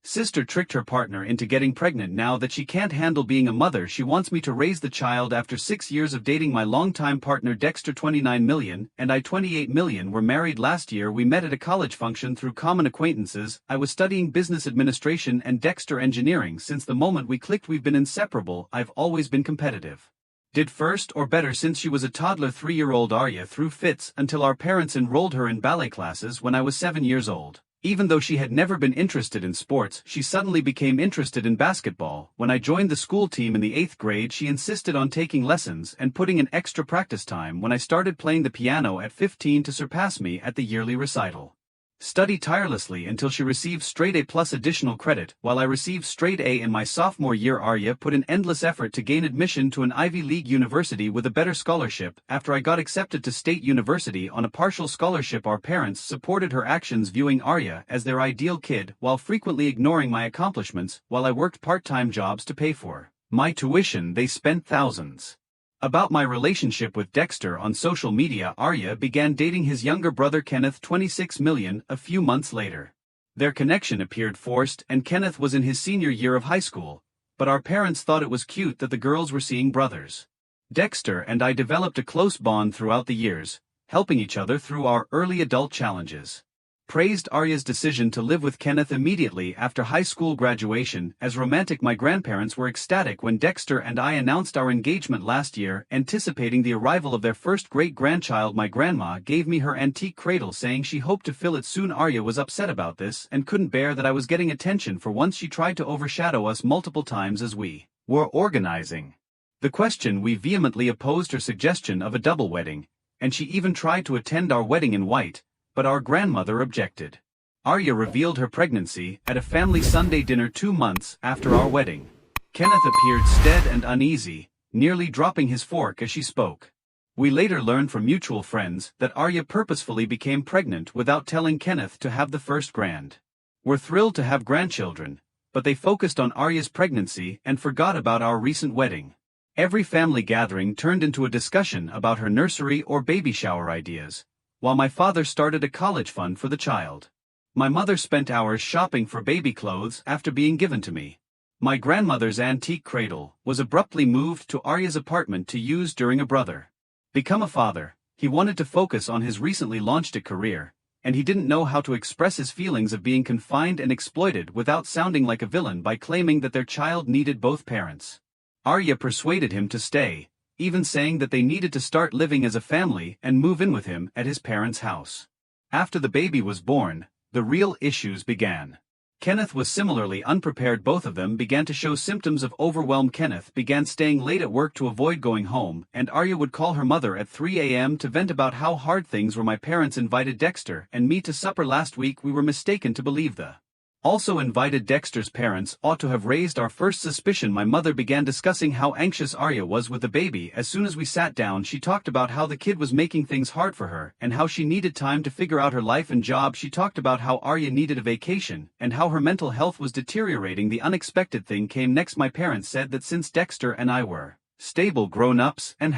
Sister tricked her partner into getting pregnant. Now that she can't handle being a mother, she wants me to raise the child. After 6 years of dating my longtime partner Dexter, 29 million, and I 28 million, were married last year. We met at a college function through common acquaintances. I was studying business administration and Dexter engineering. Since the moment we clicked, we've been inseparable. I've always been competitive. Did first or better since she was a toddler. 3-year-old Arya threw fits until our parents enrolled her in ballet classes when I was 7 years old. Even though she had never been interested in sports, she suddenly became interested in basketball. When I joined the school team in the 8th grade, she insisted on taking lessons and putting in extra practice time. When I started playing the piano at 15 to surpass me at the yearly recital. Study tirelessly until she received straight A plus additional credit, while I received straight A in my sophomore year. Arya put in endless effort to gain admission to an Ivy League university with a better scholarship. After I got accepted to State University on a partial scholarship, our parents supported her actions, viewing Arya as their ideal kid while frequently ignoring my accomplishments. While I worked part-time jobs to pay for my tuition, they spent thousands. About my relationship with Dexter on social media. Arya began dating his younger brother Kenneth, 26 million, a few months later. Their connection appeared forced, and Kenneth was in his senior year of high school, but our parents thought it was cute that the girls were seeing brothers. Dexter and I developed a close bond throughout the years, helping each other through our early adult challenges. Praised Arya's decision to live with Kenneth immediately after high school graduation as romantic. My grandparents were ecstatic when Dexter and I announced our engagement last year, anticipating the arrival of their first great-grandchild. My grandma gave me her antique cradle, saying she hoped to fill it soon. Arya was upset about this and couldn't bear that I was getting attention. For once, she tried to overshadow us multiple times as we were organizing the question. We vehemently opposed her suggestion of a double wedding, and she even tried to attend our wedding in white, but our grandmother objected. Arya revealed her pregnancy at a family Sunday dinner 2 months after our wedding. Kenneth appeared steady and uneasy, nearly dropping his fork as she spoke. We later learned from mutual friends that Arya purposefully became pregnant without telling Kenneth to have the first grand. We're thrilled to have grandchildren, but they focused on Arya's pregnancy and forgot about our recent wedding. Every family gathering turned into a discussion about her nursery or baby shower ideas, while my father started a college fund for the child. My mother spent hours shopping for baby clothes after being given to me. My grandmother's antique cradle was abruptly moved to Arya's apartment to use during a brother. Become a father, he wanted to focus on his recently launched a career, and he didn't know how to express his feelings of being confined and exploited without sounding like a villain by claiming that their child needed both parents. Arya persuaded him to stay, even saying that they needed to start living as a family and move in with him at his parents' house. After the baby was born, the real issues began. Kenneth was similarly unprepared. Both of them began to show symptoms of overwhelm. Kenneth began staying late at work to avoid going home, and Arya would call her mother at 3 a.m. to vent about how hard things were. My parents invited Dexter and me to supper last week. We were mistaken to believe the also invited Dexter's parents ought to have raised our first suspicion. My mother began discussing how anxious Arya was with the baby. As soon as we sat down, she talked about how the kid was making things hard for her and how she needed time to figure out her life and job. She talked about how Arya needed a vacation and how her mental health was deteriorating. The unexpected thing came next. My parents said that since Dexter and I were stable grown-ups and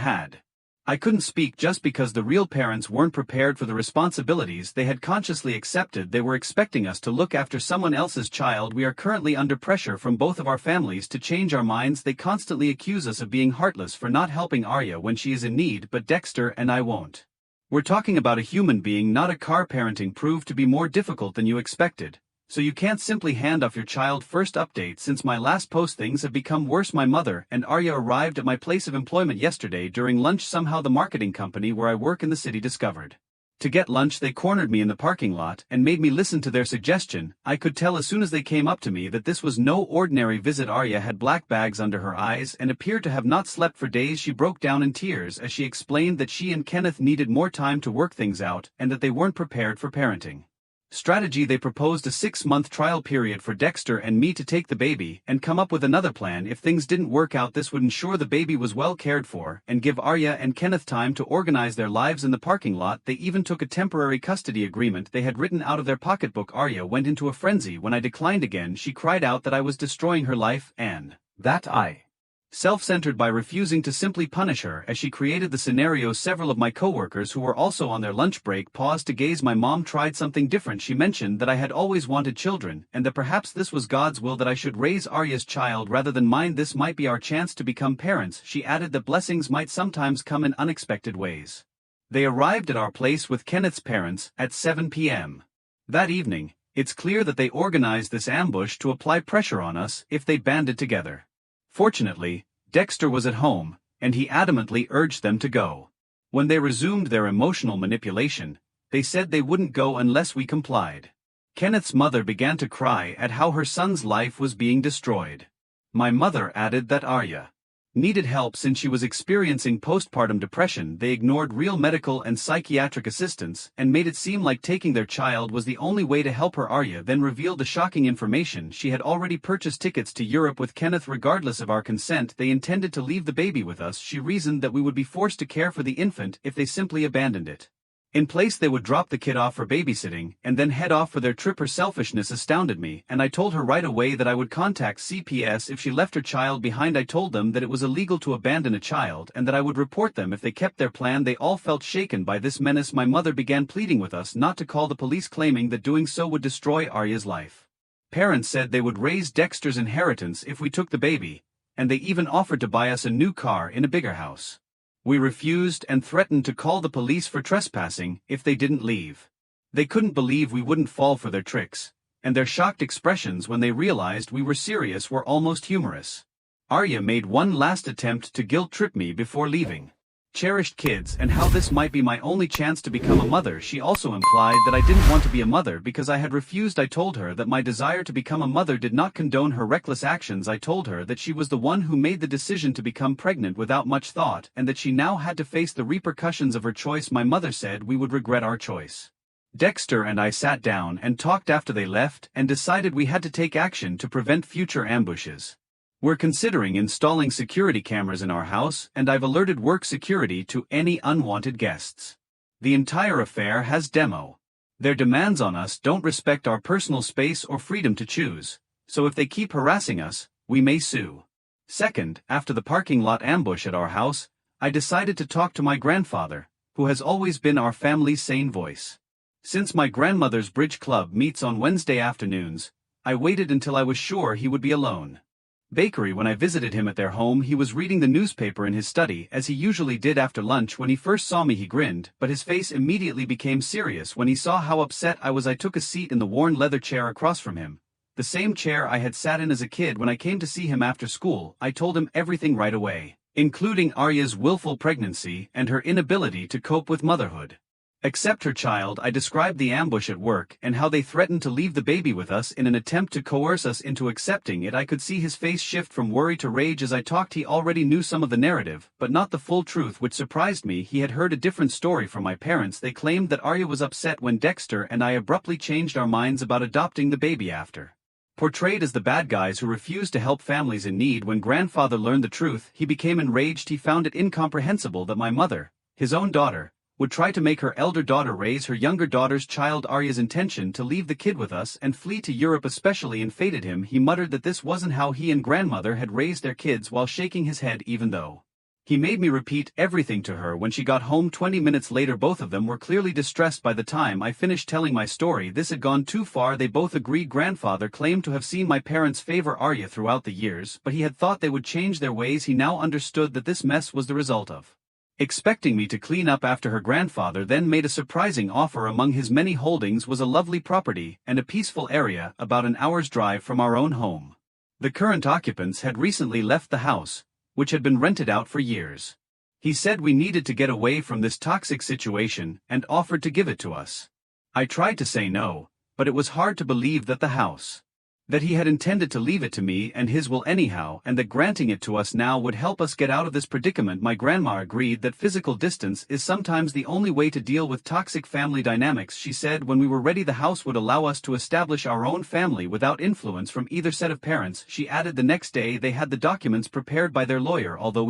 I couldn't speak just because the real parents weren't prepared for the responsibilities they had consciously accepted. They were expecting us to look after someone else's child. We are currently under pressure from both of our families to change our minds. They constantly accuse us of being heartless for not helping Arya when she is in need, but Dexter and I won't. We're talking about a human being, not a car. Parenting proved to be more difficult than you expected, so you can't simply hand off your child. First update: since my last post, things have become worse. My mother and Arya arrived at my place of employment yesterday during lunch. Somehow the marketing company where I work in the city discovered. To get lunch, they cornered me in the parking lot and made me listen to their suggestion. I could tell as soon as they came up to me that this was no ordinary visit. Arya had black bags under her eyes and appeared to have not slept for days. She broke down in tears as she explained that she and Kenneth needed more time to work things out and that they weren't prepared for parenting strategy. They proposed a 6-month trial period for Dexter and me to take the baby and come up with another plan if things didn't work out. This would ensure the baby was well cared for and give Arya and Kenneth time to organize their lives in the parking lot. They even took a temporary custody agreement they had written out of their pocketbook. Arya went into a frenzy when I declined again. She cried out that I was destroying her life and that I self-centered by refusing to simply punish her. As she created the scenario, several of my coworkers who were also on their lunch break paused to gaze. My mom tried something different. She mentioned that I had always wanted children and that perhaps this was God's will that I should raise Arya's child rather than mine. This might be our chance to become parents. She added that blessings might sometimes come in unexpected ways. They arrived at our place with Kenneth's parents at 7 p.m. that evening. It's clear that they organized this ambush to apply pressure on us if they banded together. Fortunately, Dexter was at home, and he adamantly urged them to go. When they resumed their emotional manipulation, they said they wouldn't go unless we complied. Kenneth's mother began to cry at how her son's life was being destroyed. My mother added that Arya needed help since she was experiencing postpartum depression. They ignored real medical and psychiatric assistance and made it seem like taking their child was the only way to help her. Arya then revealed the shocking information: she had already purchased tickets to Europe with Kenneth regardless of our consent. They intended to leave the baby with us. She reasoned that we would be forced to care for the infant if they simply abandoned it. In place, they would drop the kid off for babysitting and then head off for their trip. Her selfishness astounded me, and I told her right away that I would contact CPS if she left her child behind. I told them that it was illegal to abandon a child and that I would report them if they kept their plan. They all felt shaken by this menace. My mother began pleading with us not to call the police, claiming that doing so would destroy Arya's life. Parents said they would raise Dexter's inheritance if we took the baby, and they even offered to buy us a new car in a bigger house. We refused and threatened to call the police for trespassing if they didn't leave. They couldn't believe we wouldn't fall for their tricks, and their shocked expressions when they realized we were serious were almost humorous. Arya made one last attempt to guilt-trip me before leaving. Cherished kids and how this might be my only chance to become a mother. She also implied that I didn't want to be a mother because I had refused. I told her that my desire to become a mother did not condone her reckless actions. I told her that she was the one who made the decision to become pregnant without much thought and that she now had to face the repercussions of her choice. My mother said we would regret our choice. Dexter and I sat down and talked after they left and decided we had to take action to prevent future ambushes. We're considering installing security cameras in our house, and I've alerted work security to any unwanted guests. The entire affair has demo. Their demands on us don't respect our personal space or freedom to choose, so if they keep harassing us, we may sue. Second, after the parking lot ambush at our house, I decided to talk to my grandfather, who has always been our family's sane voice. Since my grandmother's bridge club meets on Wednesday afternoons, I waited until I was sure he would be alone. bakery. When I visited him at their home, he was reading the newspaper in his study, as he usually did after lunch. When he first saw me he grinned, but his face immediately became serious when he saw how upset I was. I took a seat in the worn leather chair across from him, the same chair I had sat in as a kid when I came to see him after school. I told him everything right away, including Arya's willful pregnancy and her inability to cope with motherhood. Accept her child. I described the ambush at work and how they threatened to leave the baby with us in an attempt to coerce us into accepting it. I could see his face shift from worry to rage as I talked. He already knew some of the narrative, but not the full truth, which surprised me. He had heard a different story from my parents. They claimed that Arya was upset when Dexter and I abruptly changed our minds about adopting the baby after. Portrayed as the bad guys who refused to help families in need. When grandfather learned the truth, he became enraged. He found it incomprehensible that my mother, his own daughter, would try to make her elder daughter raise her younger daughter's child. Arya's intention to leave the kid with us and flee to Europe especially inflated him. He muttered that this wasn't how he and grandmother had raised their kids while shaking his head, even though he made me repeat everything to her. When she got home 20 minutes later, both of them were clearly distressed. By the time I finished telling my story, this had gone too far. They both agreed. Grandfather claimed to have seen my parents favor Arya throughout the years, but he had thought they would change their ways. He now understood that this mess was the result of expecting me to clean up after her. Grandfather then made a surprising offer. Among his many holdings was a lovely property and a peaceful area about an hour's drive from our own home. The current occupants had recently left the house, which had been rented out for years. He said we needed to get away from this toxic situation and offered to give it to us. I tried to say no, but it was hard to believe that that he had intended to leave it to me and his will anyhow, and that granting it to us now would help us get out of this predicament. My grandma agreed that physical distance is sometimes the only way to deal with toxic family dynamics. She said when we were ready the house would allow us to establish our own family without influence from either set of parents. She added the next day they had the documents prepared by their lawyer. Although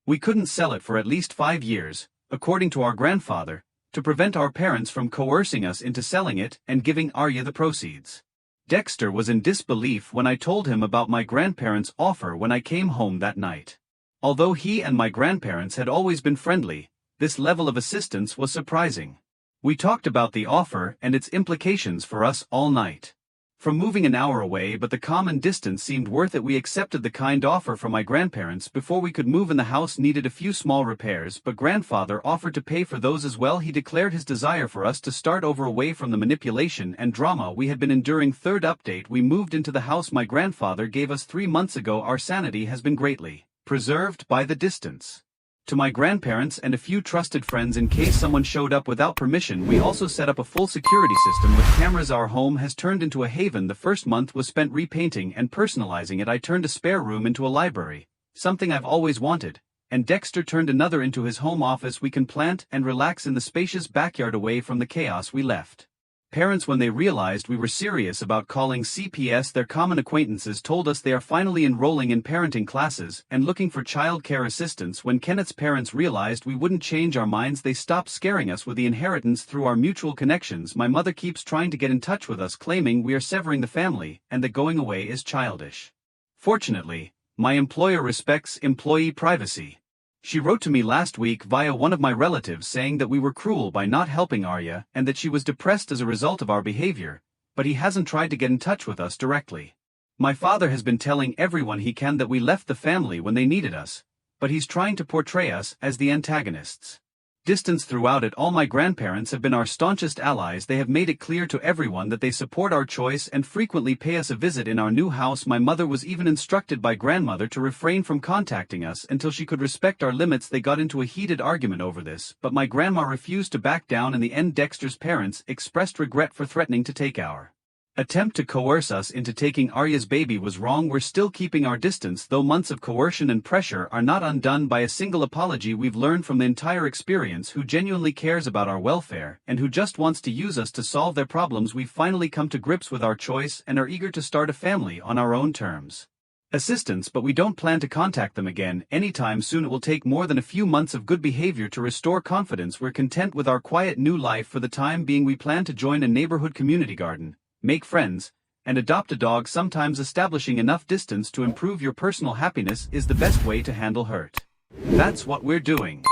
we couldn't sell it for at least 5 years, according to our grandfather, to prevent our parents from coercing us into selling it and giving Arya the proceeds. Dexter was in disbelief when I told him about my grandparents' offer when I came home that night. Although he and my grandparents had always been friendly, this level of assistance was surprising. We talked about the offer and its implications for us all night. From moving an hour away, but the common distance seemed worth it. We accepted the kind offer from my grandparents before we could move in. The house needed a few small repairs, but grandfather offered to pay for those as well. He declared his desire for us to start over, away from the manipulation and drama we had been enduring. Third update: we moved into the house my grandfather gave us 3 months ago. Our sanity has been greatly preserved by the distance to my grandparents and a few trusted friends in case someone showed up without permission. We also set up a full security system with cameras. Our home has turned into a haven. The first month was spent repainting and personalizing it. I turned a spare room into a library, something I've always wanted, and Dexter turned another into his home office. We can plant and relax in the spacious backyard away from the chaos we left. Parents, when they realized we were serious about calling CPS, their common acquaintances told us they are finally enrolling in parenting classes and looking for child care assistance. When Kenneth's parents realized we wouldn't change our minds, they stopped scaring us with the inheritance through our mutual connections. My mother keeps trying to get in touch with us, claiming we are severing the family and that going away is childish. Fortunately, my employer respects employee privacy. She wrote to me last week via one of my relatives saying that we were cruel by not helping Arya and that she was depressed as a result of our behavior, but he hasn't tried to get in touch with us directly. My father has been telling everyone he can that we left the family when they needed us, but he's trying to portray us as the antagonists. Distance throughout it all. My grandparents have been our staunchest allies. They have made it clear to everyone that they support our choice and frequently pay us a visit in our new house. My mother was even instructed by grandmother to refrain from contacting us until she could respect our limits. They got into a heated argument over this, but my grandma refused to back down. In the end, Dexter's parents expressed regret for threatening to take our attempt to coerce us into taking Arya's baby was wrong. We're still keeping our distance, though months of coercion and pressure are not undone by a single apology. We've learned from the entire experience who genuinely cares about our welfare and who just wants to use us to solve their problems. We've finally come to grips with our choice and are eager to start a family on our own terms. Assistance, but we don't plan to contact them again anytime soon. It will take more than a few months of good behavior to restore confidence. We're content with our quiet new life for the time being. We plan to join a neighborhood community garden, make friends, and adopt a dog. Sometimes establishing enough distance to improve your personal happiness is the best way to handle hurt. That's what we're doing.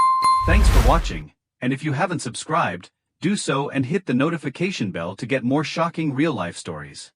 Thanks for watching, and if you haven't subscribed, do so and hit the notification bell to get more shocking real-life stories.